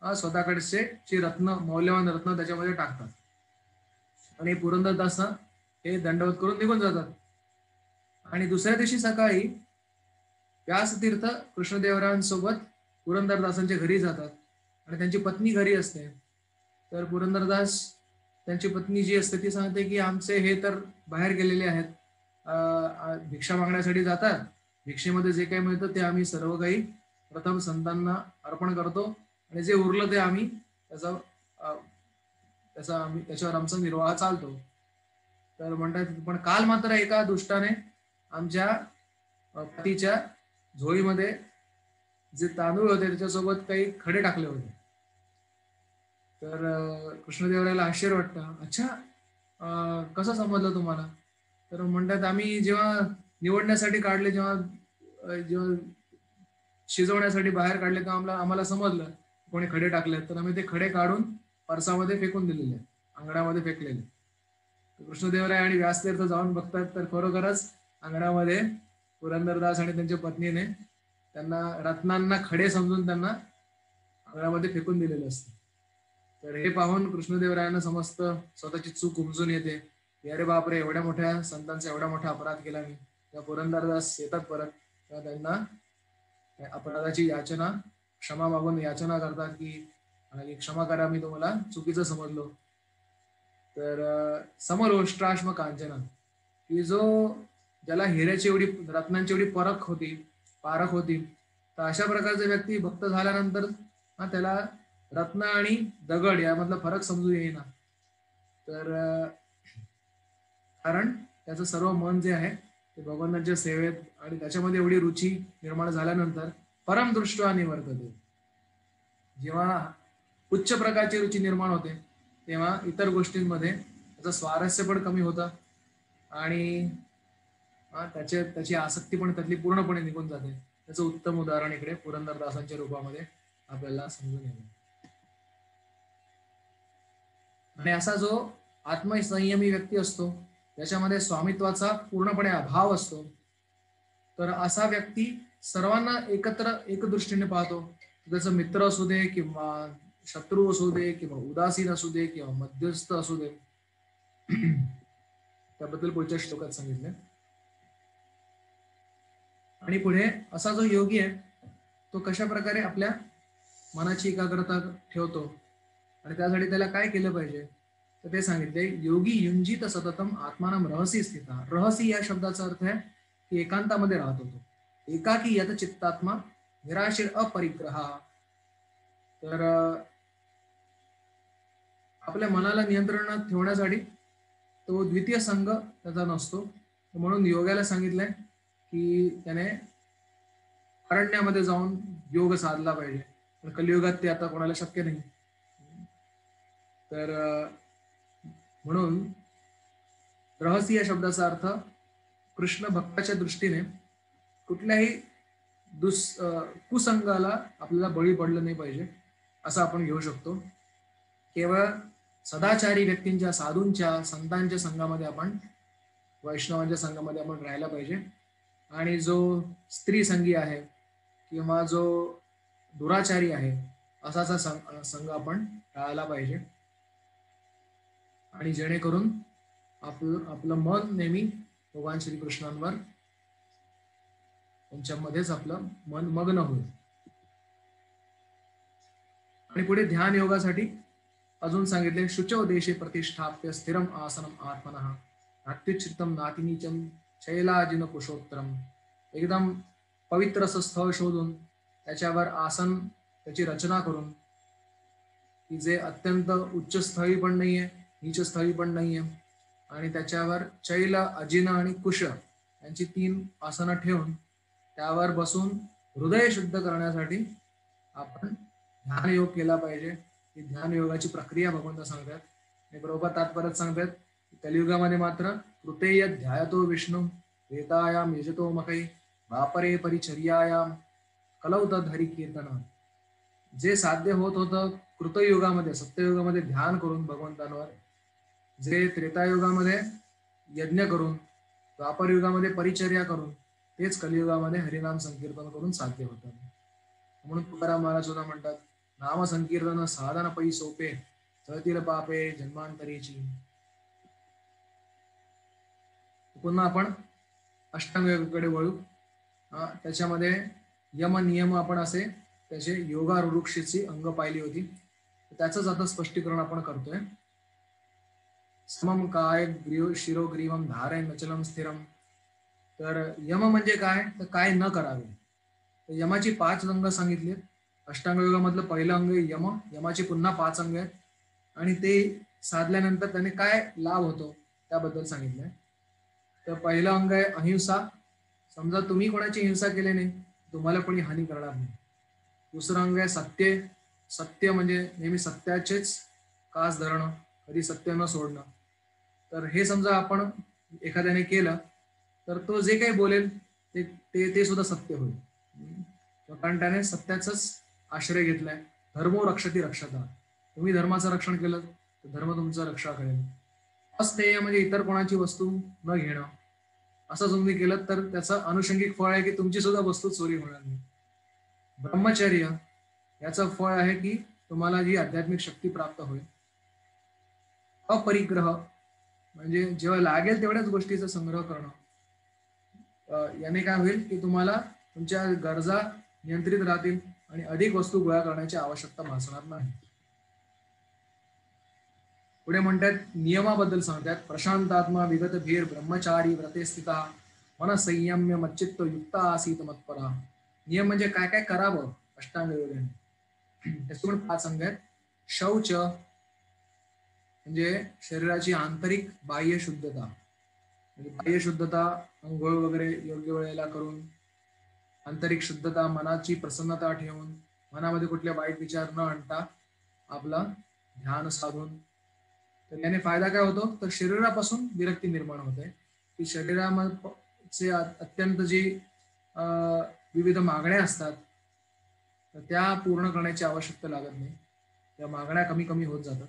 स्वतःकडचे रत्न, मौल्यवान रत्न त्याच्यामध्ये टाकतात आणि पुरंदरदास हे दंडवत करून निघून जातात. आणि दुसऱ्या दिवशी सकाळी व्यासतीर्थ कृष्णदेवरायांसोबत पुरंदरदासांच्या घरी जातात आणि त्यांची पत्नी घरी असते. तर पुरंदरदास त्यांची पत्नी जी असते ती सांगते की आमचे हे तर बाहेर गेलेले आहेत, भिक्षा मागण्यासाठी जातात. भिक्षेमध्ये जे काही मिळतं ते आम्ही सर्व काही प्रथम संतांना अर्पण करतो आणि जे उरलं ते आम्ही त्याच्यावर आमचा निर्वाह चालतो. तर म्हणतात पण काल मात्र एका दुष्टाने आमच्या पतीच्या झोळीमध्ये जे तांदूळ होते त्याच्यासोबत काही खडे टाकले होते. तर कृष्णदेवरायाला आश्चर्य वाटतं. अच्छा, कसं समजलं तुम्हाला? तर म्हणतात आम्ही जेव्हा निवडण्यासाठी काढले, जेव्हा शिजवण्यासाठी बाहेर काढले तेव्हा आम्हाला समजलं कोणी खडे टाकले. तर आम्ही ते खडे काढून परसामध्ये फेकून दिलेले, अंगणामध्ये फेकलेले. कृष्णदेवराय आणि व्यासतीर्थ जाऊन बघतात तर खरोखरच अंगणामध्ये पुरंदरदास आणि त्यांच्या पत्नीने त्यांना रत्नांना खडे समजून त्यांना अंगणामध्ये फेकून दिलेलं असतं. तर हे पाहून कृष्णदेवरायांना समजतं, स्वतःची चूक उमजून येते. अरे बापरे, एवढ्या मोठ्या संतांचा एवढा मोठा अपराध केला मी. तेव्हा पुरंदरदास येतात परत, तेव्हा त्यांना अपराधाची याचना, क्षमा मागून याचना करतात की क्षमा करा, मी तुम्हाला चुकीचं समजलो. तर समरोष्ट्राश्म कांचना, की ज्याला हिऱ्याची एवढी, रत्नांची एवढी पारख होती, तर अशा प्रकारचा व्यक्ती भक्त झाल्यानंतर त्याला रत्न आणि दगड यामधला फरक समजू येईना. तर कारण त्याचं सर्व मन जे आहे ते भगवंतांच्या सेवेत आणि त्याच्यामध्ये एवढी रुची निर्माण झाल्यानंतर परमदृष्ट्या निवर्तते. जेव्हा उच्च प्रकारची रुची निर्माण होते तेव्हा इतर गोष्टींमध्ये त्याचं स्वारस्य पण कमी होतं आणि त्याची आसक्ती पण त्यातली पूर्णपणे निघून जाते. त्याचं उत्तम उदाहरण इकडे पुरंदरदासांच्या रूपामध्ये आपल्याला समजून येईल. आणि असा जो आत्मसंयमी व्यक्ती असतो त्याच्यामध्ये स्वामित्वाचा पूर्णपणे अभाव असतो, तर असा व्यक्ती सर्वांना एकत्र एक दृष्टीने पाहतो. त्याचा मित्र असू दे किंवा शत्रू असू दे किंवा उदासीन असू दे किंवा मध्यस्थ असू दे. त्याबद्दल पुढच्या श्लोकात सांगितले. आणि पुढे असा जो योगी आहे तो कशा प्रकारे आपल्या मनाची एकाग्रता ठेवतो आणि त्यासाठी त्याला काय केलं पाहिजे तर ते सांगितले. योगी युंजित सततम आत्मानम रहसी स्थिता. रहसी या शब्दाचा अर्थ आहे की एकांतामध्ये राहत होतो. एकाकी यत चित्तात्मा निराशीर अपरिग्रहा. तर आपल्या मनाला नियंत्रणात ठेवण्यासाठी तो द्वितीय संघ त्याचा नसतो. म्हणून योगाला सांगितलंय की त्याने अरण्यामध्ये जाऊन योग साधला पाहिजे. पण कलियुगात ते आता कोणाला शक्य नाही. तर म्हणून रहस्य या शब्दाचा अर्थ कृष्ण भक्ताच्या दृष्टीने कुठल्याही कुसंगाला आपल्याला बळी पडलं नाही पाहिजे असं आपण घेऊ शकतो. केवळ सदाचारी व्यक्तींच्या, साधूंच्या, संतांच्या संघामध्ये आपण, वैष्णवांच्या संघामध्ये आपण राहायला पाहिजे. आणि जो स्त्री संगी आहे किंवा जो दुराचारी आहे असाचा संघ आपण टाळायला पाहिजे. आणि जेणेकरून आपलं मन नेहमी भगवान श्रीकृष्णांवर, त्यांच्यामध्येच आपलं मन मग्न होईल. आणि पुढे ध्यान योगासाठी अजून सांगितले. शुचो देशे प्रतिष्ठाप्य स्थिरम आसनम आत्मनः नात्युच्छितम नातिनीचम शैलाजिन कुशोत्तरम. एकदम पवित्र असं स्थळ शोधून त्याच्यावर आसन, त्याची रचना करून, की जे अत्यंत उच्च स्थळी पण नाहीये, नीच स्थळी पण नाहीये, आणि त्याच्यावर चैल, अजिन आणि कुश यांची 3 आसनं ठेवून त्यावर बसून हृदय शुद्ध करण्यासाठी आपण ध्यान योग केला पाहिजे. ही ध्यान योगाची प्रक्रिया भगवंत सांगतात. आणि बरोबर तात्पर्यात सांगतात कलियुगामध्ये मात्र कृतेय ध्यायतो विष्णू वेतायाम यजतो मकै वापरे परिचर्यायाम कलौत हरी कीर्तन. जे साध्य होत होतं कृतयुगामध्ये, सत्ययुगामध्ये ध्यान करून भगवंतांवर, जे त्रेतायुगामध्ये यज्ञ करून, द्वापर युगामध्ये परिचर्या करून, तेच कलियुगामध्ये हरिनाम संकीर्तन करून साध्य होतं. म्हणून तुकाराम महाराज सुद्धा म्हणतात, नाम संकीर्तन साधन पै सोपे जळतील पापे जन्मांतरीची. पुन्हा आपण अष्टांग योगाकडे वळू. त्याच्यामध्ये यम नियम आपण असे त्याचे योगा रुरुक्षेची अंग पाहिली होती. त्याचंच आता स्पष्टीकरण आपण करतोय. समम काय शिरोग्रीवम धारे नचलम स्थिरम. तर यम म्हणजे काय, तर काय न करावे. तर यमाची 5 अंग सांगितली. अष्टांग योगामधलं पहिलं अंग यम. यमाची पुन्हा 5 अंग आहेत आणि ते साधल्यानंतर त्याने काय लाभ होतो त्याबद्दल सांगितलंय. तर पहिलं अंग आहे अहिंसा. समजा तुम्ही कोणाची हिंसा केली नाही, तुम्हाला कोणी हानी करणार नाही. दुसरं अंग आहे सत्य. सत्य म्हणजे नेहमी सत्याचेच कास धरणं, कधी सत्य न सोडणं. तर हे समजा आपण एखाद्याने केलं तर तो जे काही बोलेल ते ते ते सुद्धा सत्य होईल. कारण त्याने सत्याचाच आश्रय घेतलाय. धर्मो रक्षती रक्षता. तुम्ही धर्माचं रक्षण केलं तर धर्म तुमचं रक्षा करेल. अस्तेय म्हणजे इतर कोणाची वस्तू न घेणं. असं तुम्ही केलं तर त्याचं अनुषंगिक फळ आहे की तुमची सुद्धा वस्तू चोरी होणार नाही. ब्रह्मचर्य याचं फळ आहे की तुम्हाला जी आध्यात्मिक शक्ती प्राप्त होईल. अपरिग्रह म्हणजे जेव्हा लागेल तेवढ्याच गोष्टीचा संग्रह करणं. याने काय होईल की तुम्हाला तुमच्या गरजा नियंत्रित राहतील आणि अधिक वस्तू गोळा करण्याची आवश्यकता भासणार नाही. पुढे म्हणतात नियमाबद्दल सांगतात. प्रशांतात्मा विगत भीर ब्रह्मचारी व्रते स्थिता मन संयम्य मच्चित्त युक्ता आसीत मत्परा. नियम म्हणजे काय काय करावं अष्टांग योगाने. त्याचे पण 5 अंग आहेत. शौच म्हणजे शरीराची आंतरिक बाह्य शुद्धता. म्हणजे बाह्य शुद्धता अंघोळ वगैरे योग्य वेळेला करून, आंतरिक शुद्धता मनाची प्रसन्नता ठेवून, मनामध्ये कुठले वाईट विचार न आणता आपला ध्यान साधून. तर याने फायदा काय होतो, तर शरीरापासून विरक्ती निर्माण होते की शरीरामध्ये अत्यंत जी विविध मागण्या असतात तर त्या पूर्ण करण्याची आवश्यकता लागत नाही. त्या मागण्या कमी कमी होत जातात.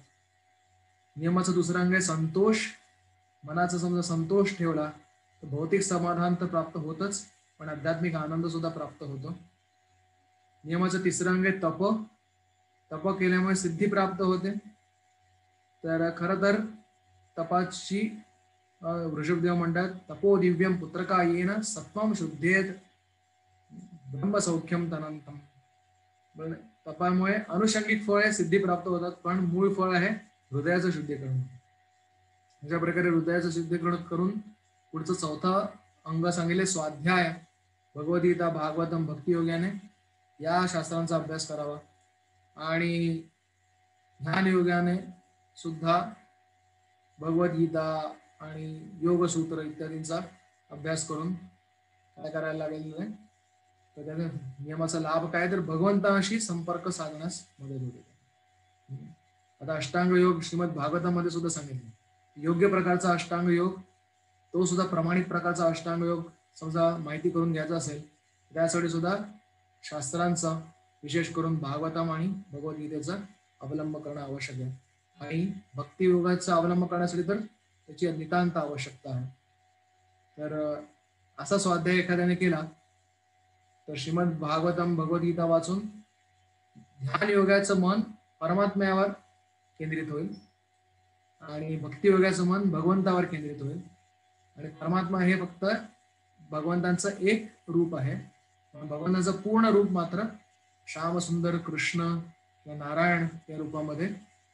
नियमाचं दुसरं अंग आहे संतोष. मनाचा समजा संतोष ठेवला तर भौतिक समाधान तर प्राप्त होतच, पण आध्यात्मिक आनंद सुद्धा प्राप्त होतो. नियमाचं तिसरं अंग आहे तप. तप केल्यामुळे सिद्धी प्राप्त होते. तर खरं तर तपाची वृषभदेव म्हणतात तपो दिव्यम पुत्रका येन सत्वम शुद्धेत ब्रह्मसौख्यम तनंतम. तपामुळे अनुषंगिक फळ आहे, सिद्धी प्राप्त होतात, पण मूळ फळ आहे हृदयाचं शुद्धीकरण. अशा प्रकारे हृदयाचं शुद्धीकरण करून पुढचं 4थं अंग सांगितले स्वाध्याय. भगवद्गीता भागवतम भक्तियोगाने या शास्त्रांचा अभ्यास करावा आणि ध्यान योगाने सुद्धा भगवद्गीता आणि योगसूत्र इत्यादींचा अभ्यास करून काय करायला लागेल. तर त्याने नियमाचा लाभ काय, तर भगवंताशी संपर्क साधण्यास मदत होते. आता अष्टांग योग श्रीमद भागवतामध्ये सुद्धा सांगितले. योग्य प्रकारचा अष्टांग योग, तो सुद्धा प्रमाणित प्रकारचा अष्टांग योग समजा माहिती करून घ्यायचा असेल त्यासाठी सुद्धा शास्त्रांचा विशेष करून भागवतम आणि भगवद्गीतेचा अवलंब करणं आवश्यक आहे. आणि भक्ती योगाचा अवलंब करण्यासाठी तर त्याची नितांत आवश्यकता आहे. तर असा स्वाध्याय एखाद्याने केला तर श्रीमद भागवतम भगवद्गीता वाचून ध्यान योगाचं मन परमात्म्यावर केंद्रित होईल आणि भक्ती योगाचं मन भगवंतावर केंद्रित होईल. आणि परमात्मा हे फक्त भगवंतांचं एक रूप आहे, भगवंताचं पूर्ण रूप मात्र श्याम सुंदर कृष्ण किंवा नारायण या रूपामध्ये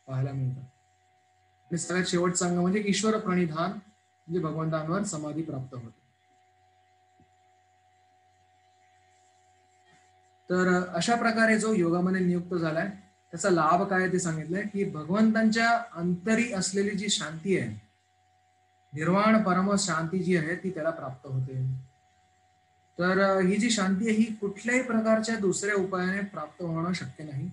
पाहायला मिळतं. आणि सगळ्यात शेवटचा अंग म्हणजे ईश्वर प्रणिधान, म्हणजे भगवंतांवर समाधी प्राप्त होते. तर अशा प्रकारे जो योगामध्ये नियुक्त झालाय त्याचा लाभ काय ते सांगितलंय की भगवंतांच्या अंतरी असलेली जी शांती आहे, निर्वाण परम शांती जी आहे ती त्याला प्राप्त होते. तर ही जी शांती आहे ही कुठल्याही प्रकारच्या दुसऱ्या उपायाने प्राप्त होणं शक्य नाही.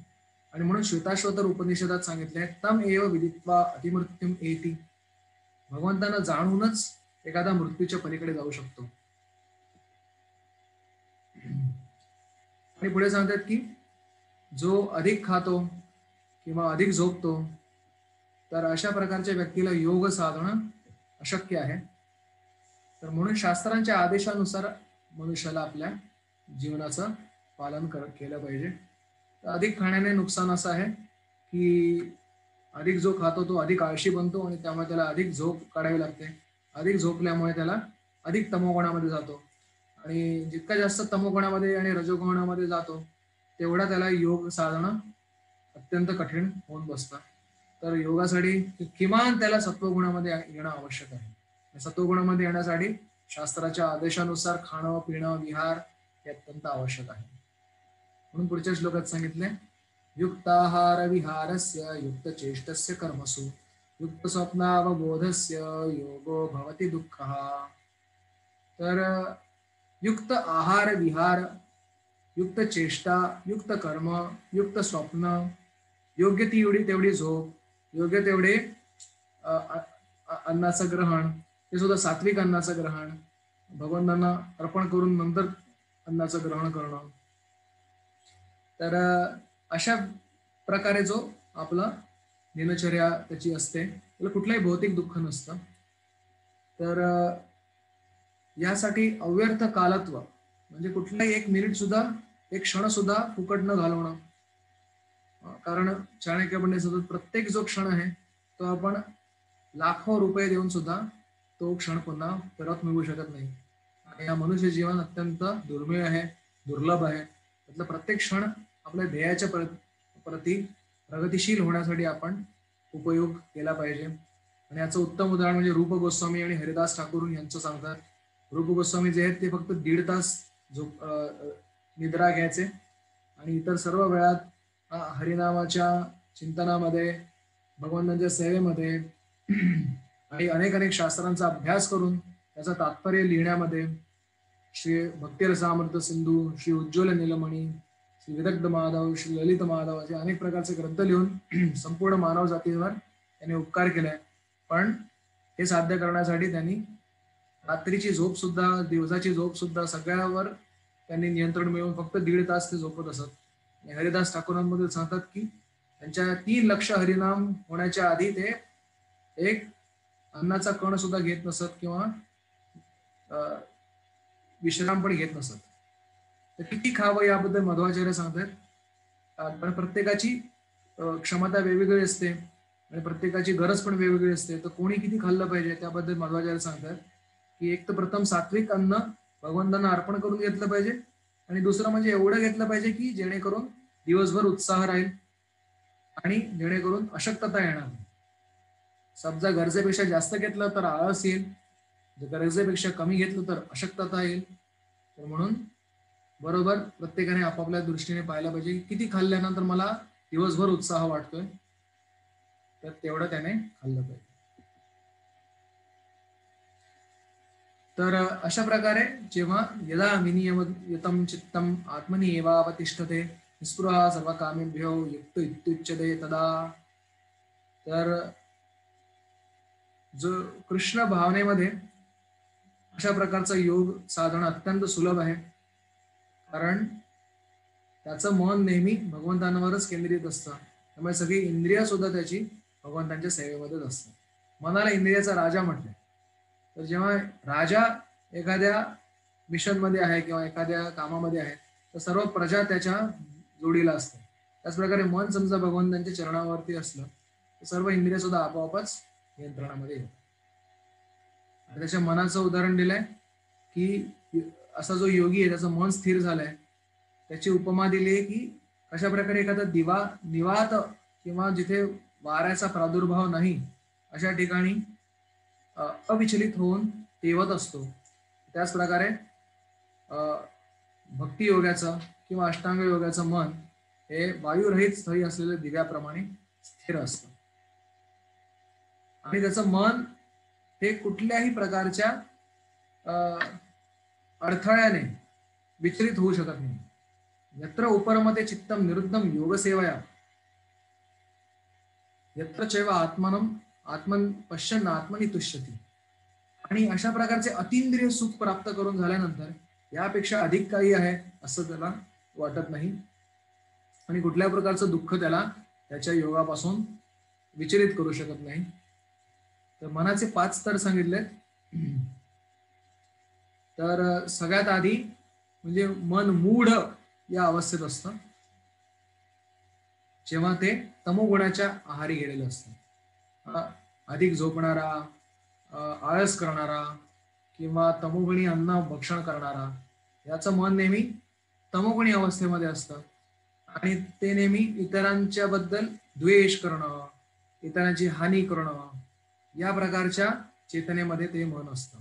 आणि म्हणून श्वेताश्वतर उपनिषदात सांगितलंय तम एव विदित्वा अतिमृत्युम एति. भगवंतांना जाणूनच एखादा मृत्यूच्या पलीकडे जाऊ शकतो. आणि पुढे सांगतात की जो अधिक खातो किंवा अधिक झोपतो तर अशा प्रकारच्या व्यक्तीला योग साधणं अशक्य आहे. तर म्हणून शास्त्रांच्या आदेशानुसार मनुष्याला आपल्या जीवनाचं पालन केलं पाहिजे. तर अधिक खाण्याने नुकसान असं आहे की अधिक जो खातो तो अधिक आळशी बनतो आणि त्यामुळे त्याला अधिक झोप काढावी लागते. अधिक झोपल्यामुळे त्याला अधिक तमोगुणामध्ये जातो आणि जितका जास्त तमोगुणामध्ये आणि रजोगुणामध्ये जातो तेवढा त्याला योग साधणं अत्यंत कठीण होऊन बसतं. तर योगासाठी किमान त्याला सत्वगुणामध्ये येणं आवश्यक आहे. सत्वगुणामध्ये येण्यासाठी शास्त्राच्या आदेशानुसार खाणं पिणं विहार हे अत्यंत आवश्यक आहे. म्हणून पुढच्या श्लोकात सांगितले युक्ताहार विहारस्य युक्त चेष्टस्य कर्मसु युक्त स्वप्नावबोधस्य योगो भवति दुःखः. तर युक्त आहार विहार, युक्त चेष्टा, युक्त कर्म, युक्त स्वप्न, योग्य ती एवढी तेवढी झोप, योग्य तेवढे अन्नाचं ग्रहण, ते सुद्धा सात्विक अन्नाचं ग्रहण, भगवंतांना अर्पण करून नंतर अन्नाचं ग्रहण करणं. तर अशा प्रकारे जो आपला दिनचर्या त्याची असते त्याला कुठलंही भौतिक दुःख नसतं. तर यासाठी अव्यर्थ कालत्व म्हणजे कुठलाही एक मिनिट सुद्धा एक क्षण सुद्धा फुकट न घालवणं. कारण चाणक्य पंडित सांगतात प्रत्येक जो क्षण आहे तो आपण लाखो रुपये देऊन सुद्धा तो क्षण पुन्हा परत मिळवू शकत नाही. आणि हा मनुष्य जीवन अत्यंत दुर्मिळ आहे, दुर्लभ आहे. त्यातला प्रत्येक क्षण आपल्या ध्येयाच्या प्रती प्रगतिशील होण्यासाठी आपण उपयोग केला पाहिजे. आणि याचं उत्तम उदाहरण म्हणजे रूप गोस्वामी आणि हरिदास ठाकूर यांचं सांगतात. रूप गोस्वामी जे आहेत ते फक्त 1.5 तास निद्रा घ्यायचे आणि इतर सर्व वेळात हरिनामाच्या चिंतनामध्ये, भगवंतांच्या सेवेमध्ये आणि अनेक अनेक शास्त्रांचा अभ्यास करून त्याचं तात्पर्य लिहिण्यामध्ये श्री भक्तिरसामृत सिंधू, श्री उज्ज्वल नीलमणी, श्री विदग्ध माधव, श्री ललित माधव असे अनेक प्रकारचे ग्रंथ लिहून संपूर्ण मानव जातीवर त्यांनी उपकार केलाय. पण हे साध्य करण्यासाठी त्यांनी रात्रीची झोप सुद्धा, दिवसाची झोप सुद्धा सगळ्यावर त्यांनी नियंत्रण मिळवून फक्त 1.5 तास ते झोपत असत. हरिदास ठाकूरांबद्दल सांगतात की त्यांच्या 3 लक्ष हरिनाम होण्याच्या आधी ते एक अन्नाचा कण सुद्धा घेत नसत किंवा विश्राम पण घेत नसत. तर किती खावं याबद्दल मध्वाचार्य सांगतात. पण प्रत्येकाची क्षमता वेगवेगळी असते आणि प्रत्येकाची गरज पण वेगवेगळी असते. तर कोणी किती खाल्लं पाहिजे त्याबद्दल मध्वाचार्य सांगतात की एक तर प्रथम सात्विक अन्न भगवंतांना अर्पण करून घेतलं पाहिजे आणि दुसरं म्हणजे एवढं घेतलं पाहिजे की जेणेकरून दिवसभर उत्साह राहील आणि जेणेकरून अशक्तता येणार नाही. समजा गरजेपेक्षा जास्त घेतलं तर आळस येईल, गरजेपेक्षा कमी घेतलं तर अशक्तता येईल. तर म्हणून बरोबर प्रत्येकाने आपापल्या दृष्टीने पाहायला पाहिजे किती खाल्ल्यानंतर मला दिवसभर उत्साह वाटतोय तर तेवढं त्याने खाल्लं पाहिजे. तर अशा प्रकारे जेव्हा यदा विनियमितं चित्तम आत्मनि एवावतिष्ठते निस्पृहा सर्व कामेभ्यो युक्त इत्युच्यते तदा. तर जो कृष्ण भावनेमध्ये अशा प्रकारचा योग साधणं अत्यंत सुलभ आहे. कारण त्याचं मन नेहमी भगवंतांवरच केंद्रित असतं. त्यामुळे सगळी इंद्रिय सुद्धा त्याची भगवंतांच्या सेवेमध्येच असतात. मनाला इंद्रियाचा राजा म्हटलंय. तर जेव्हा राजा एखाद्या मिशनमध्ये आहे किंवा एखाद्या कामामध्ये आहे तर सर्व प्रजा त्याच्या जोडीला असते. त्याचप्रकारे मन समजा भगवंतांच्या चरणावरती असलं तर सर्व इंद्रिय सुद्धा आपोआपच नियंत्रणामध्ये येतात. त्याच्या मनाचं उदाहरण दिलंय की असा जो योगी आहे त्याचं मन स्थिर झालंय. त्याची उपमा दिली आहे की कशा प्रकारे एखादा दिवा निवात किंवा जिथे वाऱ्याचा प्रादुर्भाव नाही अशा ठिकाणी अविचलित होऊन तेवत असतो. त्याच प्रकारे भक्ती योगाचं किंवा अष्टांग योगाचं मन हे वायुरहित स्थळी असलेल्या दिव्याप्रमाणे स्थिर असतं आणि त्याचं मन हे कुठल्याही प्रकारच्या अडथळ्याने विचलित होऊ शकत नाही. यत्र उपरमते चित्तम निरुद्धम योगसेवया यत्र चैव आत्मन पश्यन् आत्मनि तुष्यति. आणि अशा प्रकारचे अतिंद्रिय सुख प्राप्त करून झाल्यानंतर यापेक्षा अधिक काही आहे असं त्याला वाटत नाही आणि कुठल्या प्रकारचं दुःख त्याला त्याच्या योगापासून विचलित करू शकत नाही. तर मनाचे 5 स्तर सांगितलेत. तर सगळ्यात आधी म्हणजे मन मूढ या अवस्थेत असतं जेव्हा ते तमोगुणाच्या आहारी गेलेलं असतं. अधिक झोपणारा, आळस करणारा किंवा तमोगुणी अन्न भक्षण करणारा याचं मन नेहमी तमोगुणी अवस्थेमध्ये असतं आणि ते नेहमी इतरांच्या बद्दल द्वेष करणं, इतरांची हानी करणं, या प्रकारच्या चेतनेमध्ये ते मन असतं.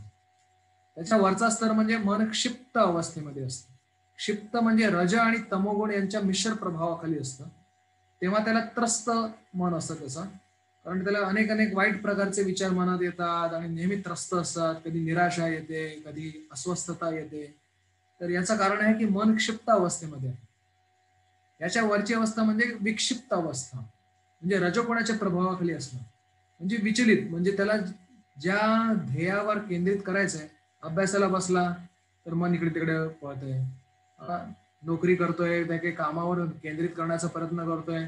त्याच्या वरचा स्तर म्हणजे मन क्षिप्त अवस्थेमध्ये असतं. क्षिप्त म्हणजे रज आणि तमोगुण यांच्या मिश्र प्रभावाखाली असतं. तेव्हा त्याला त्रस्त मन असतं त्याचं, कारण त्याला अनेक अनेक वाईट प्रकारचे विचार मनात येतात आणि नेहमी त्रस्त असतात. कधी निराशा येते, कधी अस्वस्थता येते. तर याचं कारण आहे की मन क्षिप्त अवस्थेमध्ये आहे. याच्या वरची अवस्था म्हणजे विक्षिप्त अवस्था, म्हणजे रजोगुणाच्या प्रभावाखाली असणं, म्हणजे विचलित, म्हणजे त्याला ज्या ध्येयावर केंद्रित करायचंय, अभ्यासाला बसला तर मन इकडे तिकडे पळतंय, नोकरी करतोय, त्या काही कामावर केंद्रित करण्याचा प्रयत्न करतोय,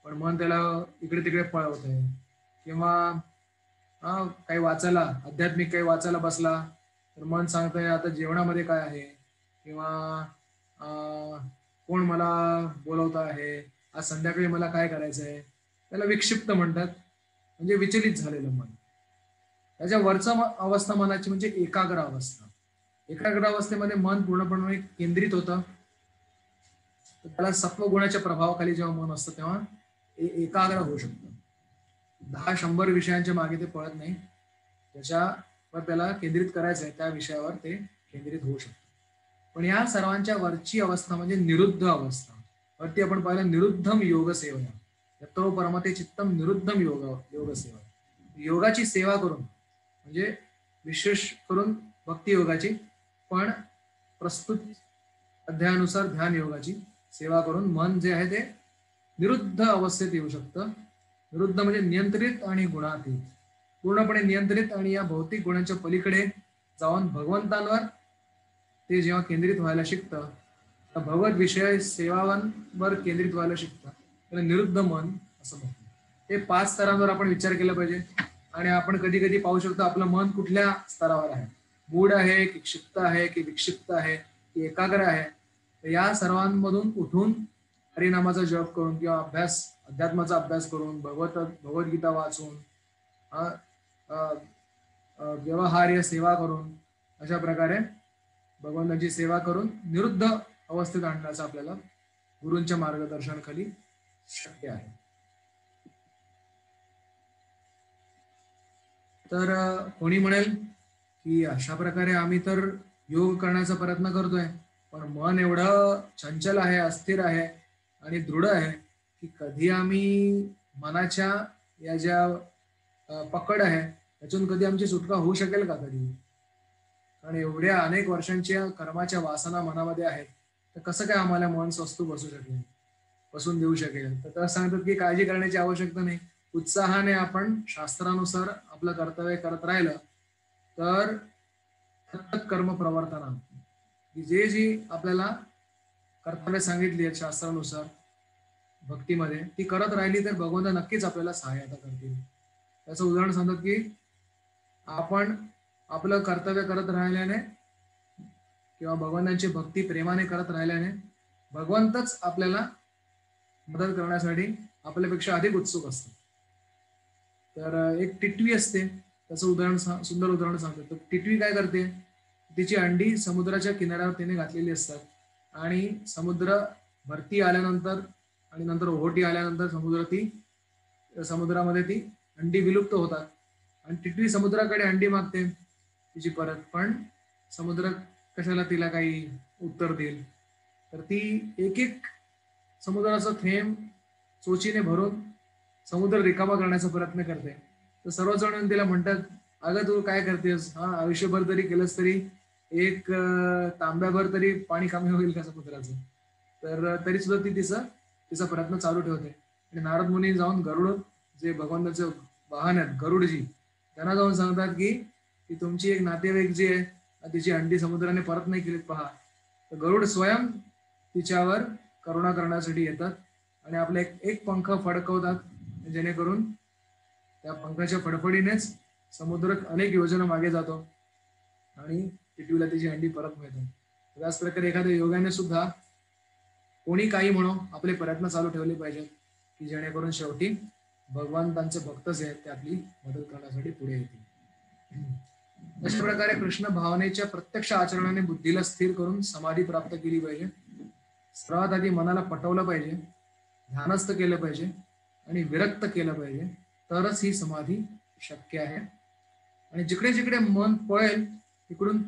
पण मन त्याला इकडे तिकडे पळवतंय. किंवा काही वाचायला, आध्यात्मिक काही वाचायला बसला तर मन सांगतंय आता जेवणामध्ये काय आहे, किंवा कोण मला बोलवत आहे, आज संध्याकाळी मला काय करायचंय. त्याला विक्षिप्त म्हणतात, म्हणजे विचलित झालेलं मन. त्याच्या वरचा अवस्था मनाची म्हणजे एकाग्र अवस्था. एकाग्र अवस्थेमध्ये मन पूर्णपणे केंद्रित होतं. त्याला सत्वगुणाच्या प्रभावाखाली जेव्हा मन असतं तेव्हा एकाग्र होऊ शकतं. 10-100 विषयांच्या मागे ते पळत नाही, त्याच्यावर त्याला केंद्रित करायचं आहे त्या विषयावर ते केंद्रित होऊ शकतं. पण या सर्वांच्या वरची अवस्था म्हणजे निरुद्ध अवस्था. वरती आपण पाहिलं निरुद्धम योग सेवा, यतो परमते चित्तम निरुद्धम योग सेवा. योगाची सेवा करून, म्हणजे विशेष करून भक्ती योगाची, पण प्रस्तुत अध्यायानुसार ध्यान योगाची सेवा करून मन जे आहे ते निरुद्ध अवस्थेत येऊ शकतं. निरुद्ध म्हणजे नियंत्रित आणि गुणातीत, पूर्णपणे नियंत्रित आणि या भौतिक गुणांच्या पलीकडे जाऊन भगवंतांवर ते जेव्हा केंद्रित व्हायला शिकतं, भगवत विषय सेवांवर केंद्रित व्हायला शिकतं, त्याला निरुद्ध मन असं म्हणतात. हे 5 स्तरांवर आपण विचार केला पाहिजे. आणि आपण कधी कधी पाहू शकतो आपलं मन कुठल्या स्तरावर आहे, मूढ आहे की क्षिप्त आहे की विक्षिप्त आहे की एकाग्र आहे. तर या सर्वांमधून उठून हरिनामाचा जप करून किंवा अध्यात्माचा अभ्यास करून, भगवद्गीता वाचून, व्यवहार्य सेवा करून, अशा प्रकारे भगवंताची सेवा करून निरुद्ध अवस्थेत आणण्याचं आपल्याला गुरूंच्या मार्गदर्शनाखाली शक्य आहे. तर कोणी म्हणेल की अशा प्रकारे आम्ही तर योग करण्याचा प्रयत्न करतोय, पण मन एवढं चंचल आहे, अस्थिर आहे आणि दृढ आहे की कधी आम्ही मनाच्या या ज्या पकड आहे त्यातून कधी आमची सुटका होऊ शकेल का कधी. आणि एवढ्या अनेक वर्षांच्या कर्माच्या वासना मनामध्ये आहेत, तर कसं काय आम्हाला मन स्वस्त बसून देऊ शकेल. तर सांगतात की काळजी करण्याची आवश्यकता नाही, उत्साहाने आपण शास्त्रानुसार आपलं कर्तव्य करत राहिलं तर कर्म प्रवर्तना, की जी आपल्याला कर्तव्य सांगितली आहेत शास्त्रानुसार भक्तीमध्ये, ती करत राहिली तर भगवंत नक्कीच आपल्याला सहायता करतील. त्याचं उदाहरण सांगतात की आपण आपलं कर्तव्य करत राहिल्याने किंवा भगवंतांची भक्ती प्रेमाने करत राहिल्याने भगवंतच आपल्याला मदत करण्यासाठी आपल्यापेक्षा अधिक उत्सुक असतात. तर एक टिटवी असते, त्याचं सुंदर उदाहरण सांगतो. तर टिटवी काय करते, तिची अंडी समुद्राच्या किनाऱ्यावर तिने घातलेली असतात आणि समुद्र भरती आल्यानंतर आणि नंतर ओहोटी आल्यानंतर समुद्रामध्ये ती अंडी विलुप्त होतात आणि टिटवी समुद्राकडे अंडी मागते तिची परत, पण समुद्र कशाला तिला काही उत्तर देईल. तर ती एक एक समुद्राचा थेंब चोचीने भरून समुद्र रिकामा करण्याचा प्रयत्न करते. तर सर्वजण तिला म्हणतात, अगं तू काय करतेस, आयुष्यभर तरी केलंस तरी एक तांब्याभर तरी पाणी कमी होईल का समुद्राचं. तर तरी सुद्धा ती तिचा प्रयत्न चालू ठेवते. आणि नारद मुनी जाऊन गरुड, जे भगवंताचे वाहन आहेत गरुडजी, त्यांना जाऊन सांगतात की तुमची एक नातेवाईक जी आहे तिची अंडी समुद्राने परत नाही केलीत पहा. तर गरुड स्वयं तिच्यावर करुणा करण्यासाठी येतात आणि आपले एक पंख फडकवतात, जेणेकरून त्या पंखाच्या फडफडीनेच समुद्र अनेक योजना मागे जातो आणि टिटवीला तिची अंडी परत मिळते. त्याच प्रकारे एखाद्या योगाने सुद्धा कोणी काही म्हणो आपले प्रयत्न चालू ठेवले पाहिजेत, की जेणेकरून शेवटी भगवंतांचे भक्त जे आहेत ते आपली मदत करण्यासाठी पुढे येतील. अशा प्रकारे कृष्ण भावनेच्या प्रत्यक्ष आचरणाने बुद्धीला स्थिर करून समाधी प्राप्त केली पाहिजे. सर्वात आधी मनाला पटवलं पाहिजे, ध्यानस्थ केलं पाहिजे आणि विरक्त केलं पाहिजे, तरच ही समाधी शक्य आहे. आणि जिकडे जिकडे मन पळेल तिकडून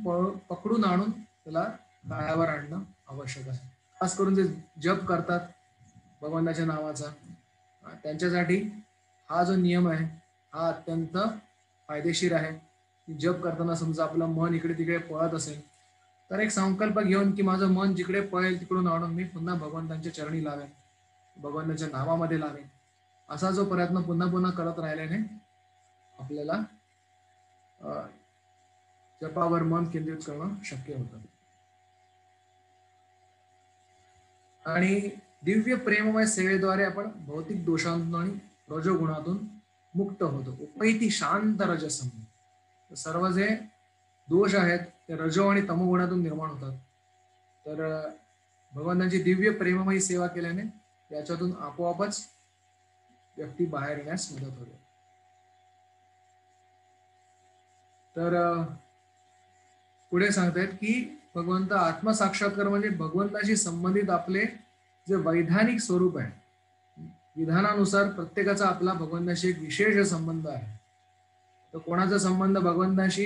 पकडून आणून त्याला गाळावर आणणं आवश्यक आहे. खास करून जे जप करतात भगवंताच्या नावाचा, त्यांच्यासाठी हा जो नियम आहे हा अत्यंत फायदेशीर आहे. जप करताना समजा आपलं मन इकडे तिकडे पळत असेल तर एक संकल्प घेऊन की माझं मन जिकडे पळेल तिकडून आणून मी पुन्हा भगवंतांच्या चरणी लावेन, भगवंताच्या नावामध्ये लावेन, असा जो प्रयत्न पुन्हा पुन्हा करत राहिल्याने आपल्याला जपावर मन केंद्रित करणं शक्य होतं. आणि दिव्य प्रेममय सेवेद्वारे आपण भौतिक दोषांतून आणि रजोगुणातून मुक्त होतो. उपैती शांत रजसम. सर्व जे दोष आहेत ते रजो आणि तमोगुणातून निर्माण होतात. तर भगवंतांची दिव्य प्रेममयी सेवा केल्याने याच्यातून आपोआपच व्यक्ती बाहेर येण्यास मदत होते. तर पुढे सांगतायत की भगवंत आत्मसाक्षात्कार म्हणजे भगवंताशी संबंधित आपले जे वैधानिक स्वरूप आहे, विधानानुसार प्रत्येकाचा आपला भगवंताशी एक विशेष संबंध आहे. तर कोणाचा संबंध भगवंताशी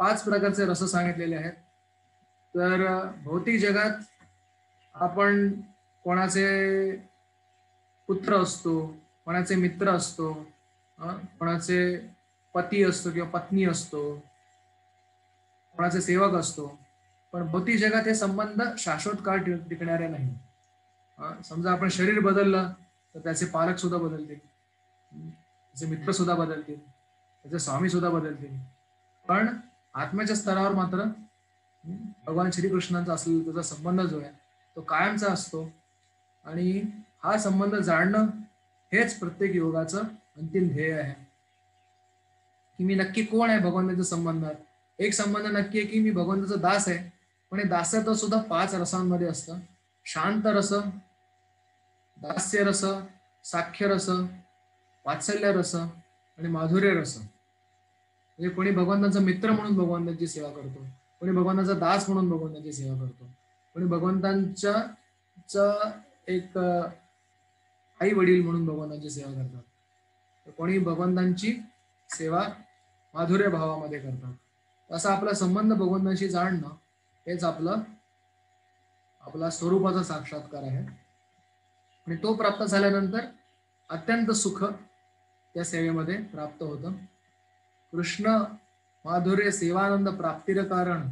5 प्रकारचे रस सांगितलेले आहेत. तर भौतिक जगात आपण कोणाचे पुत्र असतो, कोणाचे मित्र असतो, कोणाचे पती असतो किंवा पत्नी असतो, कोणाचे सेवक असतो. पण भौतिक जगात हे संबंध शाश्वत काळ टिकणारे नाही. समजा आपण शरीर बदललं तर त्याचे पालक सुद्धा बदलतील, त्याचे मित्र सुद्धा बदलतील, त्याचे स्वामी सुद्धा बदलतील. पण आत्म्याच्या स्तरावर मात्र भगवान श्रीकृष्णांचा असलेला त्याचा संबंध जो आहे तो कायमचा असतो. आणि हा संबंध जाणणं हेच प्रत्येक योगाचं अंतिम ध्येय आहे. की मी नक्की कोण आहे भगवंताच्या संबंधात. एक संबंध नक्की आहे की मी भगवंताचा दास आहे, पण हे दास्यत्व सुद्धा 5 रसांमध्ये असतं. शांत रस, दास्य रस, साख्य रस, वात्सल्य रस आणि माधुर्य रस. म्हणजे कोणी भगवंताचा मित्र म्हणून भगवंताची सेवा करतो, कोणी भगवंताचा दास म्हणून भगवंताची सेवा करतो, कोणी भगवंतांच्या एक आई वडील म्हणून भगवंतांची सेवा करतात, तर कोणी भगवंतांची सेवा माधुर्य भावामध्ये करतात. असा आपला संबंध भगवंतांशी जाणणं हेच आपला स्वरूपाचा साक्षात्कार आहे. आणि तो प्राप्त झाल्यानंतर अत्यंत सुख त्या सेवेमध्ये प्राप्त होतं. कृष्ण माधुर्य सेवानंद प्राप्तीर कारण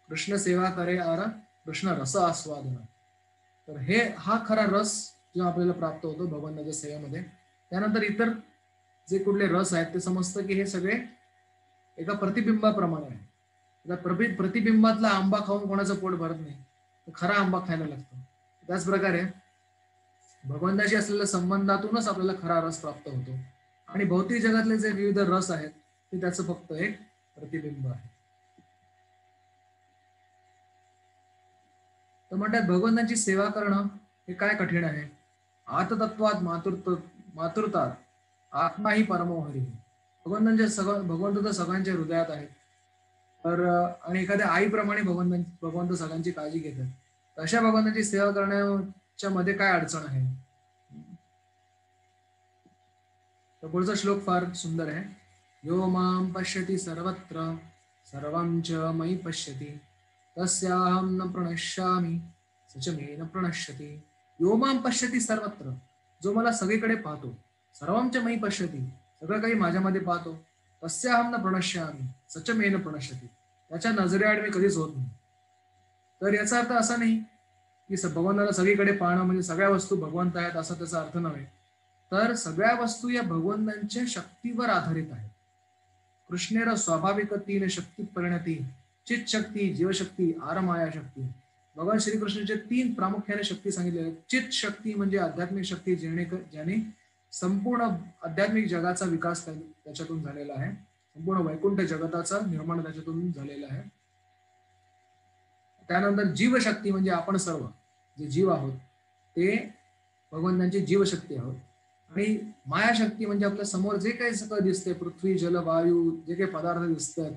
कृष्ण सेवा करे आर कृष्ण रस आस्वादन. तर हा खरा रस जो आपल्याला प्राप्त होतो भगवंताच्या सेवेमध्ये. त्यानंतर इतर जे कुठले रस आहेत ते समजतं की हे सगळे एका प्रतिबिंबाप्रमाणे आहे. प्रतिबिंबातला आंबा खाऊन कोणाचं पोट भरत नाही, तर खरा आंबा खायला लागतो. त्याच प्रकारे भगवंताशी असलेल्या संबंधातूनच आपल्याला खरा रस प्राप्त होतो. आणि भौतिक जगातले जे विविध रस आहेत ते त्याचं फक्त एक प्रतिबिंब आहे. तर म्हणतात भगवंतांची सेवा करणं हे काय कठीण आहे. आततत्वात मातृतात आत्मा ही परमोहरी. भगवंत तर सगळ्यांच्या हृदयात आहे. तर आणि एखाद्या आईप्रमाणे भगवंत सगळ्यांची काळजी घेतात. अशा भगवंतांची सेवा करण्याच्या मध्ये काय अडचण आहे. तर पुढचा श्लोक फार सुंदर आहे. यो मां पश्यति सर्वत्र सर्वं च मयि पश्यति तस्याहं न प्रणश्यामि स च मे न प्रणश्यति. यो मां पश्यति सर्वत्र, जो मला सगळीकडे पाहतो, सर्वं च मयि पश्यति, सगळं काही माझ्यामध्ये पाहतो, तस्याहं न प्रणश्यामि स च मे न प्रणश्यति, त्याच्या नजरेआड मी कधीच होत नाही. तर याचा अर्थ असा नाही की भगवंताला सगळीकडे पाहणं म्हणजे सगळ्या वस्तू भगवंत आहेत असा त्याचा अर्थ नव्हे. तर सगळ्या वस्तू या भगवंतांच्या शक्तीवर आधारित आहेत. कृष्णेर स्वाभाविक 3 शक्ती परिणती चित शक्ती, जीवशक्ती, आरमाया शक्ती. भगवान श्रीकृष्णाचे 3 प्रामुख्याने शक्ती सांगितलेल्या आहेत. चित शक्ती म्हणजे आध्यात्मिक शक्ती, ज्याने संपूर्ण आध्यात्मिक जगाचा विकास त्याच्यातून झालेला आहे, संपूर्ण वैकुंठ जगताचा निर्माण त्याच्यातून झालेला आहे. त्यानंतर जीवशक्ती म्हणजे आपण सर्व जे जीव आहोत ते भगवंतांची जीवशक्ती आहोत. आणि मायाशक्ती म्हणजे आपल्या समोर जे काही सगळं दिसतंय, पृथ्वी जल वायू जे काही पदार्थ दिसतात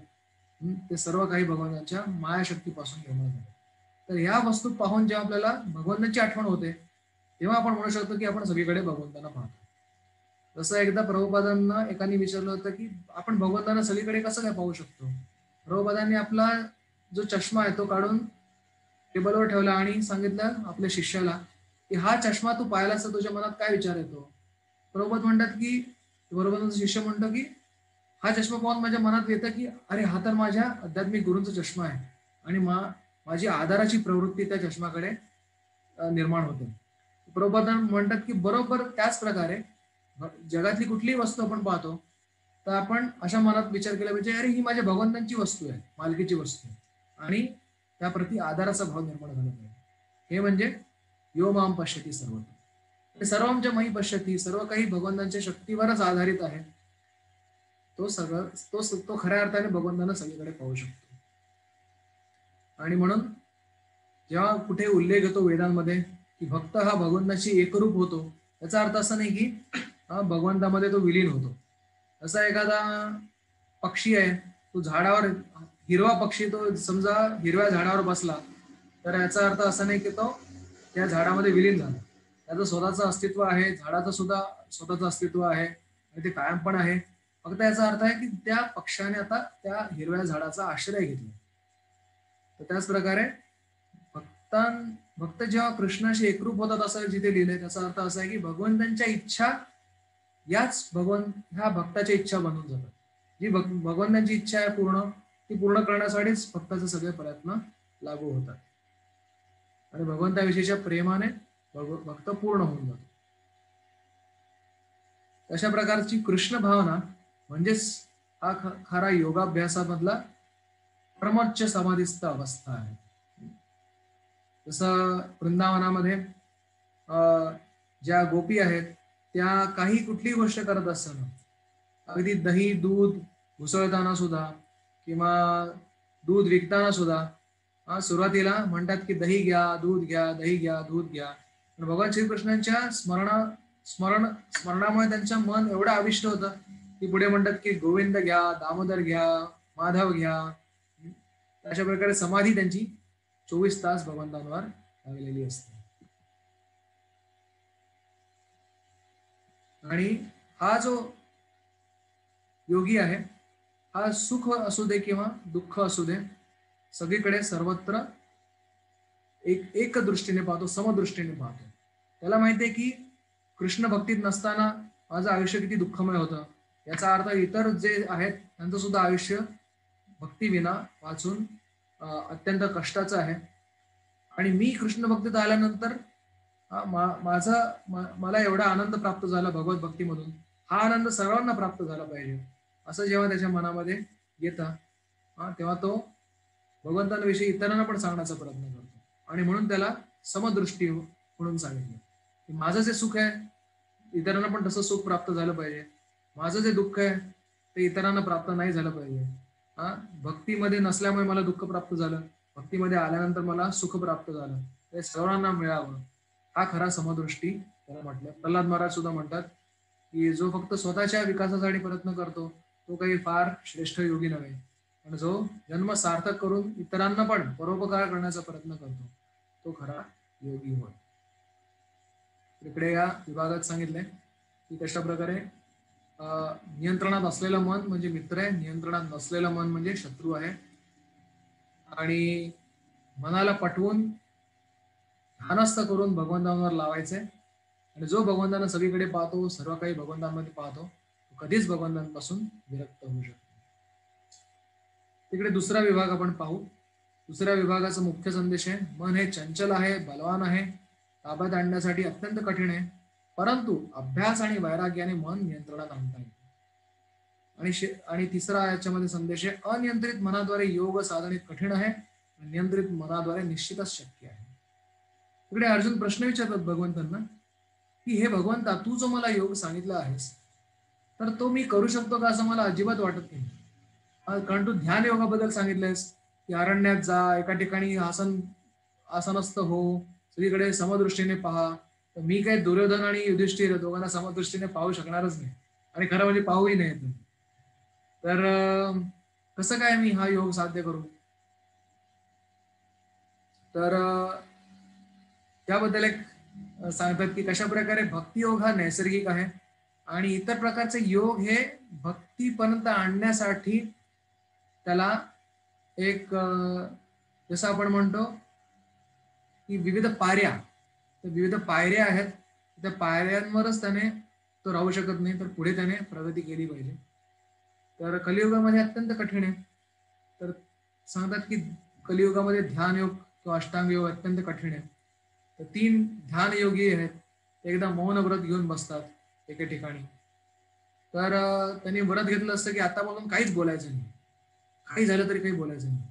ते सर्व काही भगवंतांच्या मायाशक्तीपासून निर्माण झाले. तर ह्या वस्तू पाहून जेव्हा आपल्याला भगवंतांची आठवण होते तेव्हा आपण म्हणू शकतो की आपण सगळीकडे भगवंतांना पाहतो. जसं एकदा प्रभुपादांना एकाने विचारलं होतं की आपण भगवंतांना सगळीकडे कसं काय पाहू शकतो. प्रभुपादांनी आपला जो चष्मा आहे तो काढून टेबलवर ठेवला आणि सांगितलं आपल्या शिष्याला की हा चष्मा तू पाहिलास तर तुझ्या मनात काय विचार येतो. प्रभुपाद म्हणतात की बरोबर शिष्य म्हणतो की हा चष्मा पाहून माझ्या मनात येतं की अरे हा तर माझ्या आध्यात्मिक गुरूंचा चष्मा आहे आणि माझी आधाराची प्रवृत्ती त्या चष्माकडे निर्माण होते. प्रभुपाद म्हणतात की बरोबर त्याच प्रकारे जगातली कुठलीही वस्तू आपण पाहतो तर आपण अशा मनात विचार केला पाहिजे अरे ही माझ्या भगवंतांची वस्तू आहे, मालकीची वस्तू आहे आणि त्याप्रती आदराचा भाव निर्माण झाला पाहिजे. हे म्हणजे यो माम पश्यती सर्व सर्वमच्या मही पश्यती, सर्व काही भगवंतांच्या शक्तीवरच आधारित आहे. तो सगळं तो खऱ्या अर्थाने भगवंतांना सगळीकडे पाहू शकतो. आणि म्हणून जेव्हा कुठे उल्लेख येतो वेदांमध्ये की भक्त हा भगवंताशी एकरूप होतो, याचा अर्थ असा नाही की भगवंतामध्ये तो विलीन होतो. असा एखादा पक्षी आहे, तो झाडावर, हिरवा पक्षी, तो समजा हिरव्या झाडावर बसला तर याचा अर्थ असा नाही की तो त्या झाडामध्ये विलीन झाला. त्याचं स्वतःचं अस्तित्व आहे, झाडाचं सुद्धा स्वतःचं अस्तित्व आहे आणि ते कायम पण आहे. फक्त याचा अर्थ आहे की त्या पक्षाने आता त्या हिरव्या झाडाचा आश्रय घेतला. तर त्याच प्रकारे भक्त जेव्हा कृष्णाशी एकरूप होतात असं जिथे लिहिलंय त्याचा अर्थ असा आहे की भगवंतांच्या इच्छा याच ह्या भक्ताच्या इच्छा बनून जातात. जी भगवंतांची इच्छा आहे ती पूर्ण करण्यासाठीच भक्ताचे सगळे प्रयत्न लागू होतात आणि भगवंताविषयीच्या प्रेमाने भक्त पूर्ण होऊन जातो. अशा प्रकारची कृष्ण भावना म्हणजेच हा खरा योगाभ्यासामधला परमोच्च समाधीस्थ अवस्था आहे. जसं वृंदावनामध्ये ज्या गोपी आहेत त्या काही कुठलीही गोष्ट करत असताना अगदी दही दूध घुसळताना सुद्धा किंवा दूध विकताना सुद्धा सुरुवातीला म्हणतात की दही घ्या दूध घ्या, दही घ्या दूध घ्या. पण भगवान श्रीकृष्णांच्या स्मरणामुळे त्यांचं मन एवढं आविष्ट होतं की पुढे म्हणतात की गोविंद घ्या, दामोदर घ्या, माधव घ्या. अशा प्रकारे समाधी त्यांची 24 तास भगवंतांवर लागलेली असते. आणि हा जो योगी आहे हा सुख असू दे किंवा दुःख असू दे सगळीकडे सर्वत्र एक दृष्टीने पाहतो, समदृष्टीने पाहतो. त्याला माहितीये की कृष्ण भक्तीत नसताना माझं आयुष्य किती दुःखमय होतं. याचा अर्थ इतर जे आहेत त्यांचं सुद्धा आयुष्य भक्तीविना वाचून अत्यंत कष्टाचं आहे. आणि मी कृष्ण भक्तीत आल्यानंतर मला एवढा आनंद प्राप्त झाला भगवत भक्तीमधून, हा आनंद सर्वांना प्राप्त झाला पाहिजे असं जेव्हा त्याच्या मनामध्ये येतं तेव्हा तो भगवंतांविषयी इतरांना पण सांगण्याचा प्रयत्न करतो. आणि म्हणून त्याला समदृष्टी म्हणून सांगितलं की माझं जे सुख आहे इतरांना पण तसं सुख प्राप्त झालं पाहिजे, माझं जे दुःख आहे ते इतरांना प्राप्त नाही झालं पाहिजे. भक्तीमध्ये नसल्यामुळे मला दुःख प्राप्त झालं, भक्तीमध्ये आल्यानंतर मला सुख प्राप्त झालं, ते सर्वांना मिळावं, हा खरा समदृष्टी त्याला म्हटलं. प्रल्हाद महाराज सुद्धा म्हणतात की जो फक्त स्वतःच्या विकासासाठी प्रयत्न करतो तो काही फार श्रेष्ठ योगी नव्हे, पण जो जन्म सार्थक करून इतरांना पण परोपकार करण्याचा प्रयत्न करतो तो खरा योगी होय. इकडे या विभागात सांगितलंय की कशा प्रकारे नियंत्रणात असलेलं मन म्हणजे मित्र आहे, नियंत्रणात नसलेलं मन म्हणजे शत्रू आहे. आणि मनाला पटवून ध्यानस्थ करून भगवंतांवर लावायचंय. आणि जो भगवंतांना सगळीकडे पाहतो, सर्व काही भगवंतांमध्ये पाहतो, तो कधीच भगवंतांपासून विरक्त होऊ शकतो. तिकडे दुसरा विभाग आपण पाहू. दुसऱ्या विभागाचा मुख्य संदेश आहे मन हे चंचल आहे, बलवान आहे, ताब्यात आणण्यासाठी अत्यंत कठीण आहे, परंतु अभ्यास आणि वैराग्याने मन नियंत्रणात आणता येते. आणि तिसरा याच्यामध्ये संदेश आहे अनियंत्रित मनाद्वारे योग साधने कठीण आहे, नियंत्रित मनाद्वारे निश्चितच शक्य आहे. तिकडे अर्जुन प्रश्न विचारतात भगवंतांना की हे भगवंता तू जो मला योग सांगितला आहेस तर तो मी करू शकतो का, असं मला अजिबात वाटत नाही. कारण तू ध्यान योगाबद्दल सांगितलंयस की अरण्यात जा, एका ठिकाणी आसनस्थ हो, सगळीकडे समदृष्टीने पहा. तर मी काय दुर्योधन आणि युधिष्ठिर दोघांना समदृष्टीने पाहू शकणारच नाही आणि खरं म्हणजे पाहूही नाही. तर कसं काय मी हा योग साध्य करू? तर त्याबद्दल एक सांगतात की कशा प्रकारे भक्ती योग हा नैसर्गिक आहे आणि इतर प्रकारचे योग हे भक्तीपर्यंत आणण्यासाठी त्याला एक जसं आपण म्हणतो की विविध पायऱ्या, तर विविध पायऱ्या आहेत. त्या पायऱ्यांवरच त्याने तो राहू शकत नाही, तर पुढे त्याने प्रगती केली पाहिजे. तर कलियुगामध्ये अत्यंत कठीण आहे. तर सांगतात की कलियुगामध्ये ध्यान योग किंवा अष्टांग योग अत्यंत कठीण आहे. तर 3 ध्यान योगी आहेत. एकदा मौन व्रत घेऊन बसतात एके ठिकाणी. तर त्यांनी व्रत घेतलं असतं की आतापासून काहीच बोलायचं नाही. काही झालं तरी काही बोलायचं नाही.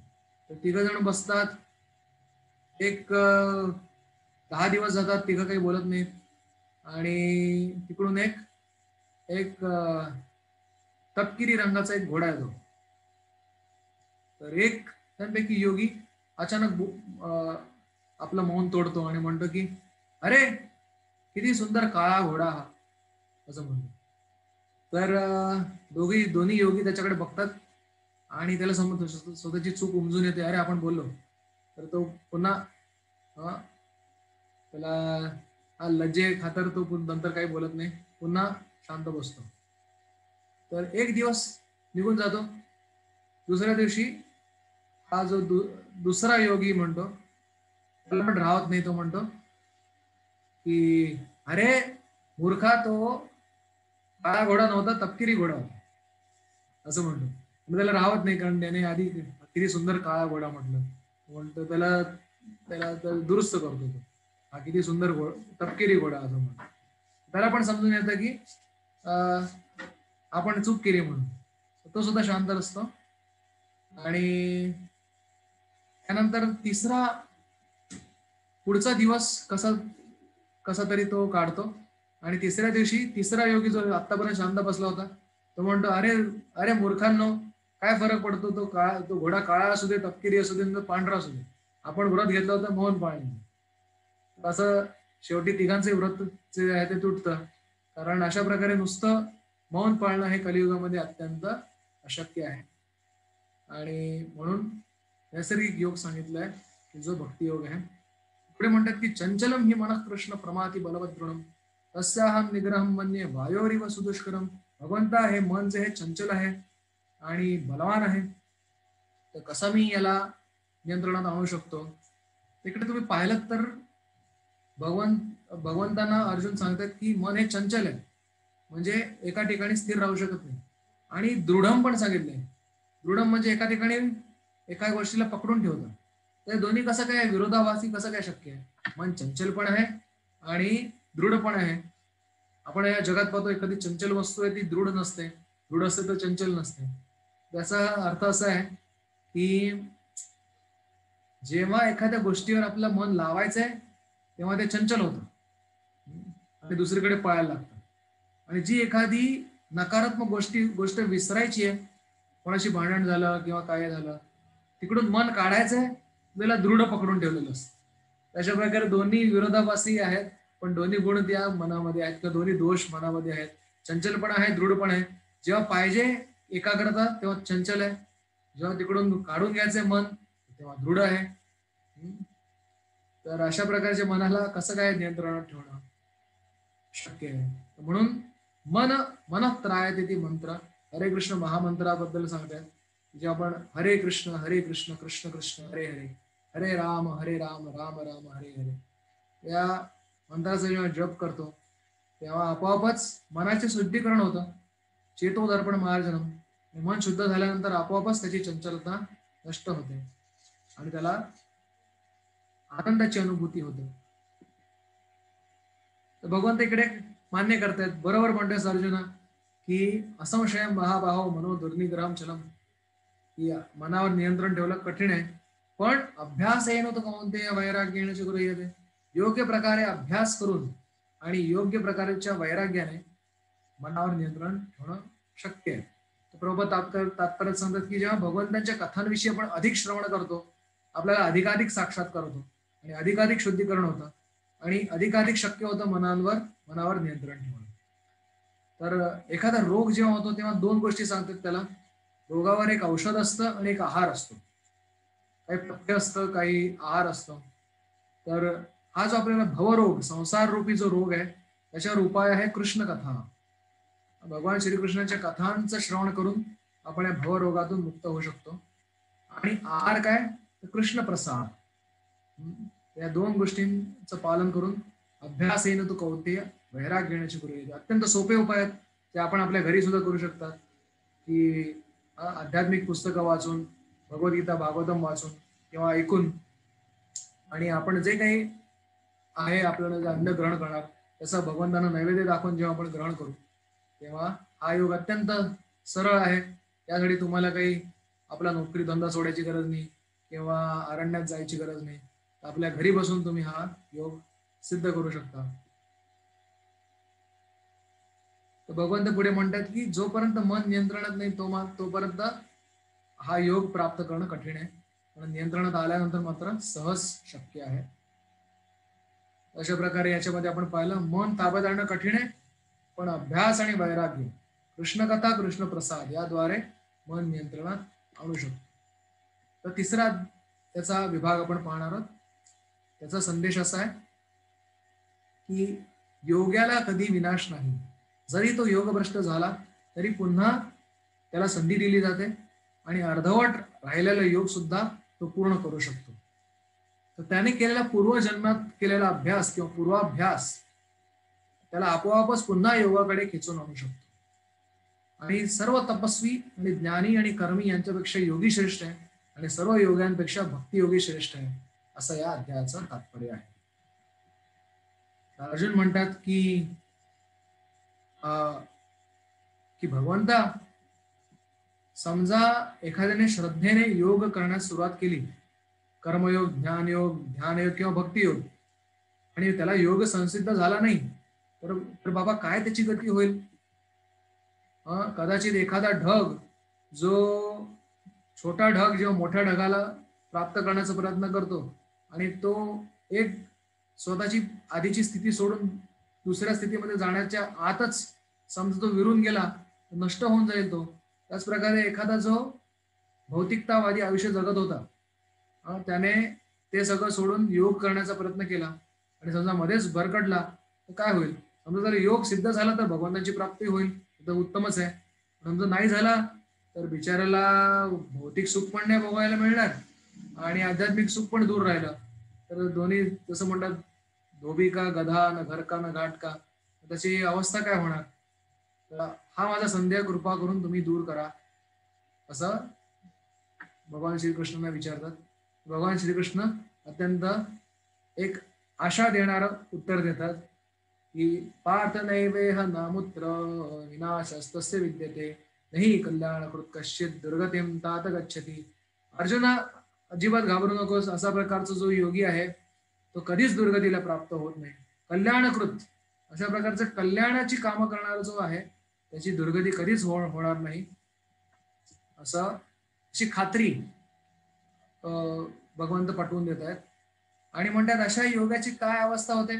तर 3 जण बसतात. एक 10 दिवस जातात, तिघं काही बोलत नाहीत. आणि तिकडून एक एक तपकिरी रंगाचा एक घोडा येतो. तर एक त्यांपैकी योगी अचानक आपलं मौन तोडतो आणि म्हणतो की अरे किती सुंदर काळा घोडा हा, असं म्हणतो. तर दोन्ही योगी त्याच्याकडे बघतात आणि त्याला समजतो स्वतःची चूक उमजून येते. अरे आपण बोललो. तर तो पुन्हा त्याला हा लज्जे खातर तो नंतर काही बोलत नाही, पुन्हा शांत बसतो. तर एक दिवस निघून जातो. दुसऱ्या दिवशी हा जो दुसरा योगी म्हणतो, त्याला पण राहत नाही. तो म्हणतो की अरे मूर्खा, तो काळा घोडा नव्हता, तपकिरी घोडा होता, असं म्हणतो. त्याला राहत नाही, कारण त्याने आधी किती सुंदर काळा घोडा म्हटलं. म्हणतो त्याला त्याला दुरुस्त करतो तो, हा किती सुंदर तपकिरी घोडा, असं म्हणतो. त्याला पण समजून येतं की आपण चूक केली म्हणून. तो सुद्धा शांत असतो. आणि त्यानंतर पुढचा दिवस कसा कसा तरी तो काढतो. आणि तिसऱ्या दिवशी तिसरा योगी जो आतापर्यंत शांत बसला होता, तो म्हणतो अरे अरे मूर्खांनो, काय फरक पडतो, तो घोडा काळा असू दे, तपकिरी असू दे, पांढरा असू दे, आपण व्रत घेतलं होतं मौन पाळणे. असं शेवटी तिघांचे व्रत जे आहे ते तुटतं. कारण अशा प्रकारे नुसतं मौन पाळणं हे कलियुगामध्ये अत्यंत अशक्य आहे. आणि म्हणून नैसर्गिक योग सांगितलाय की जो भक्ती योग आहे. पुढे म्हणतात की चंचलम ही मनः कृष्ण प्रमाती बलवद्रुणम तस्याहम निग्रहम मन्ये वायोरिव सुदुष्करम. भगवंता, हे मन जे हे चंचल आहे आणि बलवान आहे, तर कसं मी याला नियंत्रणात आणू शकतो? तिकडे तुम्ही पाहिलं तर भगवंतांना अर्जुन सांगतात की मन हे चंचल आहे, म्हणजे एका ठिकाणी स्थिर राहू शकत नाही. आणि दृढम पण सांगितलंय. दृढम म्हणजे एका ठिकाणी एका गोष्टीला पकडून ठेवतं. तर दोन्ही कसं काय विरोधाभासी, कसं काय शक्य आहे? मन चंचल पण आहे आणि दृढ पण आहे. आपण या जगात पाहतो एखादी चंचल वस्तू आहे ती दृढ नसते, दृढ असते तर चंचल नसते. त्याचा अर्थ असा आहे की जेव्हा एखाद्या गोष्टीवर आपलं मन लावायचंय तेव्हा ते चंचल होतं आणि दुसरीकडे पळायला लागतं. आणि जी एखादी नकारात्मक गोष्ट विसरायची आहे, कोणाशी भांडण झालं किंवा काय झालं, तिकडून मन काढायचंय, त्याला दृढ पकडून ठेवलेलं असतं. अशा प्रकारे दोन्ही विरोधाभासी आहेत, पण दोन्ही गुण त्या मनामध्ये आहेत किंवा दोन्ही दोष मनामध्ये आहेत. चंचल पण आहे, दृढ पण आहे. जेव्हा पाहिजे एकाग्रता तेव्हा चंचल आहे, जेव्हा तिकडून काढून घ्यायचंय मन तेव्हा दृढ आहे. तर अशा प्रकारच्या मनाला कसं काय नियंत्रणात ठेवणं शक्य आहे? म्हणून मन त्रायते ती मंत्र हरे कृष्ण महामंत्राबद्दल सांगतात. जे आपण हरे कृष्ण कृष्ण कृष्ण हरे हरे, हरे राम राम राम हरे हरे या मंत्राचा जेव्हा जप करतो तेव्हा आपोआपच मनाचे शुद्धीकरण होतं. चेतो दर्पण मार्जनम. मन शुद्ध झाल्यानंतर आपोआपच त्याची चंचलता नष्ट होते आणि त्याला आनंदाची अनुभूती होते. तर भगवंत इकडे मान्य करतायत, बरोबर म्हणतेस अर्जुना, की असंशयम महाबाहो मनो दुर्निग्रहम चलम, की मनावर नियंत्रण ठेवलं कठीण आहे, पण अभ्यास येणं तर कोणते वैराग्य येण्याचे गृह्यते. योग्य प्रकारे अभ्यास करून आणि योग्य प्रकारच्या वैराग्याने मनावर नियंत्रण ठेवणं शक्य आहे. प्रभुपाद तात्पर्य सांगतात की जेव्हा भगवंतांच्या कथांविषयी आपण अधिक श्रवण करतो, आपल्याला अधिकाधिक साक्षात्कार होतो आणि अधिकाधिक शुद्धीकरण होतं आणि अधिकाधिक शक्य होतं मनावर नियंत्रण ठेवणं. तर एखादा रोग जेव्हा होतो तेव्हा 2 गोष्टी सांगतात त्याला, रोगावर एक औषध असतं आणि एक आहार असतो. काही पथ्य असतं, काही आहार असतं. तर हा जो आपल्याला भवरोग, संसार रूपी जो रोग आहे, त्याच्यावर उपाय आहे कृष्ण कथा. भगवान श्रीकृष्णाच्या कथांचं श्रवण करून आपण या भवरोगातून मुक्त होऊ शकतो. आणि आहार काय? तर कृष्ण प्रसाद. या दोन गोष्टींचं पालन करून अभ्यासेन तू कौतेय वैराग्य घेण्याची करू. अत्यंत सोपे उपाय आहेत ते आपण आपल्या घरी सुद्धा करू शकतात. की आध्यात्मिक पुस्तकं वाचून, भगवद्गीता भागवतम वाचून किंवा ऐकून, आणि आपण जे काही आहे आपल्याला जे अन्न ग्रहण करणार त्याचा भगवंतांना नैवेद्य दाखवून जेव्हा आपण ग्रहण करू, तेव्हा हा योग अत्यंत सरळ आहे. यासाठी तुम्हाला काही आपला नोकरी धंदा सोडायची गरज नाही किंवा अरण्यात जायची गरज नाही. आपल्या घरी बसून तुम्ही हा योग सिद्ध करू शकता. तर भगवंत पुढे म्हणतात की जोपर्यंत मन नियंत्रणात नाही तोपर्यंत हा योग प्राप्त करणं कठीण आहे, पण नियंत्रणात आल्यानंतर मात्र सहज शक्य आहे. अशा प्रकारे याच्यामध्ये आपण पाहिलं, मन ताब्यात आणणं कठीण आहे, पण अभ्यास आणि वैराग्य, कृष्णकथा कृष्ण प्रसाद याद्वारे मन नियंत्रणात आणू शकतो. तर तिसरा त्याचा विभाग आपण पाहणार आहोत. त्याचा संदेश असा आहे की योग्याला कधी विनाश नाही. जरी तो योगभ्रष्ट झाला तरी पुन्हा त्याला संधी दिली जाते आणि अर्धवट राहिलेला योग सुद्धा तो पूर्ण करू शकतो. तर त्याने केलेला पूर्वजन्मात केलेला अभ्यास किंवा पूर्वाभ्यास त्याला आपोआपच पुन्हा योगाकडे खेचून आणू शकतो. आणि सर्व तपस्वी आणि ज्ञानी आणि कर्मी यांच्यापेक्षा योगी श्रेष्ठ आहे आणि सर्व योग्यांपेक्षा भक्ती योगी श्रेष्ठ आहे, असं या अध्यायाचं तात्पर्य आहे. अर्जुन म्हणतात की की भगवंता, समजा एखाद्याने श्रद्धेने योग करण्यास सुरुवात केली, कर्मयोग, ध्यानयोग किंवा भक्तियोग, आणि त्याला योग संसिद्ध झाला नाही, तर बाबा काय त्याची गती होईल? कदाचित एखादा ढग, जो छोटा ढग जेव्हा मोठ्या ढगाला प्राप्त करण्याचा प्रयत्न करतो आणि तो एक स्वतःची आधीची स्थिती सोडून दुसऱ्या स्थितीमध्ये जाण्याच्या आतच समजा तो विरून गेला, नष्ट होऊन जाईल तो. त्याच प्रकारे एखादा जो भौतिकतावादी आयुष्य जगत होता, त्याने ते सगळं सोडून योग करण्याचा प्रयत्न केला आणि समजा मध्येच भरकटला तर काय होईल? समजा जर योग सिद्ध झाला तर भगवंताची प्राप्ती होईल, तर उत्तमच आहे. समजा नाही झाला तर बिचाराला भौतिक सुख पण नाही भोगायला मिळणार आणि आध्यात्मिक सुख पण दूर राहिलं. तर दोन्ही जसं म्हणतात, धोबी का गधा, न घर का न घाट का, त्याची अवस्था काय होणार? तर हा माझा संदेह कृपा करून तुम्ही दूर करा, असं भगवान श्रीकृष्णांना विचारतात. भगवान श्रीकृष्ण अत्यंत एक आशा देणारं उत्तर देतात की पार्थ नैवेह नामुत्र विनाशस्तस्य विद्यते नाही कल्याणकृत कश्चित दुर्गतीम तात गच्छति. अर्जुना, अजिबात घाबरू नकोस. असा प्रकारचा जो योगी आहे तो कधीच दुर्गतीला प्राप्त होत नाही. कल्याणकृत, अशा प्रकारचं कल्याणाची कामं करणारा जो आहे त्याची दुर्गती कधीच होणार नाही, अशी खात्री भगवंत पटवून देत आहेत. आणि म्हणतात अशा योगाची काय अवस्था होते?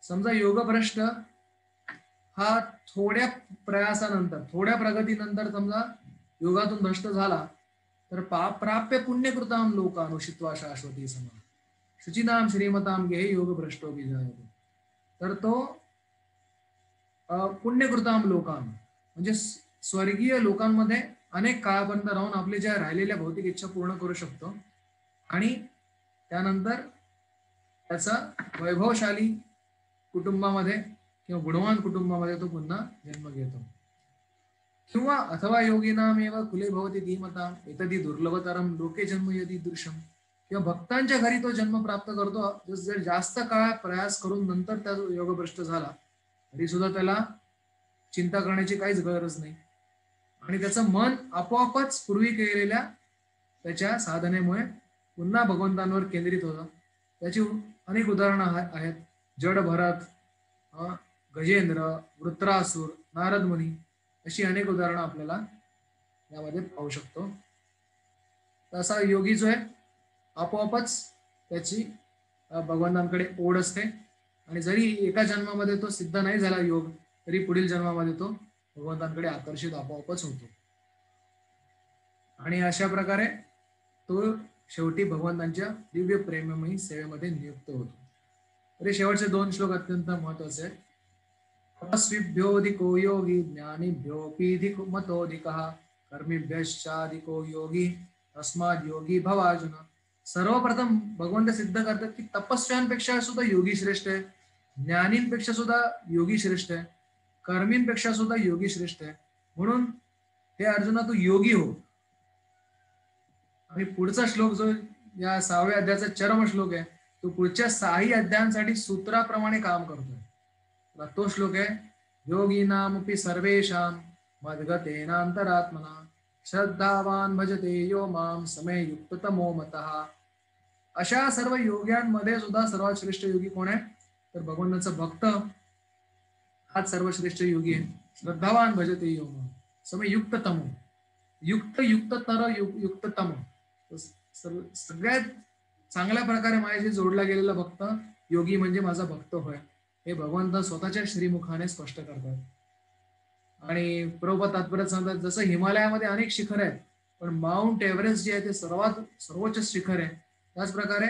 समजा योगभ्रष्ट हा थोड्या प्रयासानंतर, थोड्या प्रगतीनंतर समजा योगातून भ्रष्ट झाला तर प्राप्य पुण्यकृताम लोकानुषित्वा शाश्वती समान शुचिनाम श्रीमताम गे योग भ्रष्टो विजायते. तर तो पुण्यकृताम लोकां म्हणजे स्वर्गीय लोकांमध्ये अनेक काळापर्यंत राहून आपले ज्या राहिलेल्या भौतिक इच्छा पूर्ण करू शकतो आणि त्यानंतर त्याचा वैभवशाली कुटुंबामध्ये किंवा गुणवान कुटुंबामध्ये तो पुन्हा जन्म घेतो. किंवा अथवा योगिनामेव कुले भवती धीमता एतदी दुर्लभतरम लोके जन्म यदि दृश्यम. किंवा भक्तांच्या घरी तो जन्म प्राप्त करतो. जर जास्त काळ प्रयास करून नंतर त्या योगभ्रष्ट झाला तरी सुद्धा त्याला चिंता करण्याची काहीच गरज नाही आणि त्याचं मन आपोआपच पूर्वी केलेल्या त्याच्या साधनेमुळे पुन्हा भगवंतांवर केंद्रित होतं. त्याची अनेक उदाहरणं आहेत. जड भरत, गजेंद्र, वृत्रासुर, नारद मुनी, अशी अनेक उदाहरणं आपल्याला यामध्ये पाहू शकतो. असा योगी जो आहे आपोआपच त्याची भगवंतांकडे ओढ असते आणि जरी एका जन्मामध्ये तो सिद्ध नाही झाला योग, तरी पुढील जन्मामध्ये तो भगवंतांकडे आकर्षित आपोआपच होतो. आणि अशा प्रकारे तो शेवटी भगवंतांच्या दिव्य प्रेममयी सेवेमध्ये नियुक्त होतो. तरी शेवटचे 2 श्लोक अत्यंत महत्वाचे आहेत. तपस्विभ्योऽधिको योगी ज्ञानिभ्योऽपीधिको मतोऽधिकः कर्मिभ्यश्चाधिको योगी तस्माद् योगी भव अर्जुन. सर्वप्रथम भगवंत सिद्ध करतात की तपस्व्यांपेक्षा सुद्धा योगी श्रेष्ठ आहे, ज्ञानींपेक्षा सुद्धा योगी श्रेष्ठ आहे, कर्मींपेक्षा सुद्धा योगी श्रेष्ठ आहे. म्हणून हे अर्जुना तू योगी हो. आणि पुढचा श्लोक जो या 6व्या अध्यायाचा चरम श्लोक आहे तो पुढच्या 6ही अध्यायांसाठी सूत्राप्रमाणे काम करतोय. तो श्लोक आहे योगीनामपि सर्वेषां मद्गतेनांतरात्मना श्रद्धावान भजते यो माम समे युक्ततमो मतः. अशा सर्व योग्यांमध्ये सुद्धा सर्वात श्रेष्ठ योगी कोण आहे तर भगवंताचा भक्त हाच सर्वश्रेष्ठ योगी आहे. श्रद्धावान भजते यो माम समे युक्ततमो. युक्ततर युक्ततम. सगळ्यात चांगल्या प्रकारे माझ्याशी जोडला गेलेला भक्त योगी म्हणजे माझा भक्त होय, हे भगवंत स्वतःच्या श्रीमुखाने स्पष्ट करतात. आणि प्रभुपाद तात्पर्यात सांगतात जसं हिमालयामध्ये अनेक शिखर आहेत पण माउंट एव्हरेस्ट जे आहे ते सर्वोच्च शिखर आहे, त्याच प्रकारे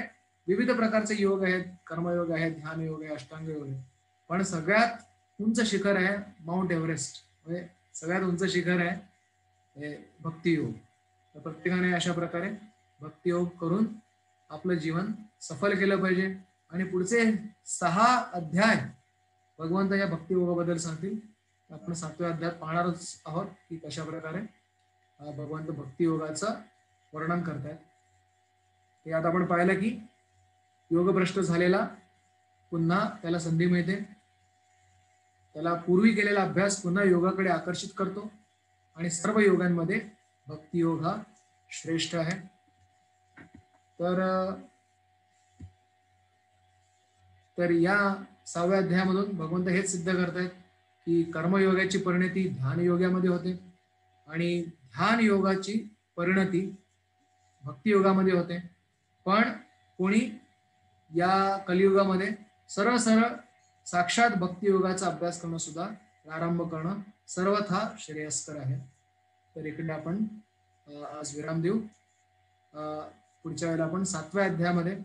विविध प्रकारचे योग आहेत, कर्मयोग आहे, ध्यान योग आहे, अष्टांग योग आहे, पण सगळ्यात उंच शिखर आहे माउंट एव्हरेस्ट, म्हणजे सगळ्यात उंच शिखर आहे हे भक्तियोग. तर प्रत्येकाने अशा प्रकारे भक्तियोग करून आपलं जीवन सफल केलं पाहिजे. आणि पुढचे 6 अध्याय भगवंत या भक्तियोगाबद्दल सांगतील. आपण 7व्या अध्यायात पाहणारच आहोत की कशा प्रकारे भगवंत भक्तियोगाचं वर्णन करतात. ते आता आपण पाहिलं की योगभ्रष्ट झालेला पुन्हा त्याला संधी मिळते, त्याला पूर्वी केलेला अभ्यास पुन्हा योगाकडे आकर्षित करतो आणि सर्व योगांमध्ये भक्तियोग हा श्रेष्ठ आहे. तर या 6व्या अध्यायामधून भगवंत हेच सिद्ध करतायत की कर्मयोगाची परिणती ध्यान योगामध्ये होते आणि ध्यान योगाची परिणती भक्तियोगामध्ये होते. पण कोणी या कलियुगामध्ये सरळ साक्षात भक्तियोगाचा अभ्यास करणं सुद्धा प्रारंभ करणं सर्वथा श्रेयस्कर आहे. तर इकडे आपण आज विराम देऊ. पुढच्या वेळेला आपण 7व्या अध्यायामध्ये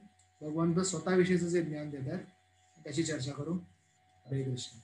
भगवंत स्वतःविषयीचं जे ज्ञान देतात त्याची चर्चा करू. हरे कृष्ण.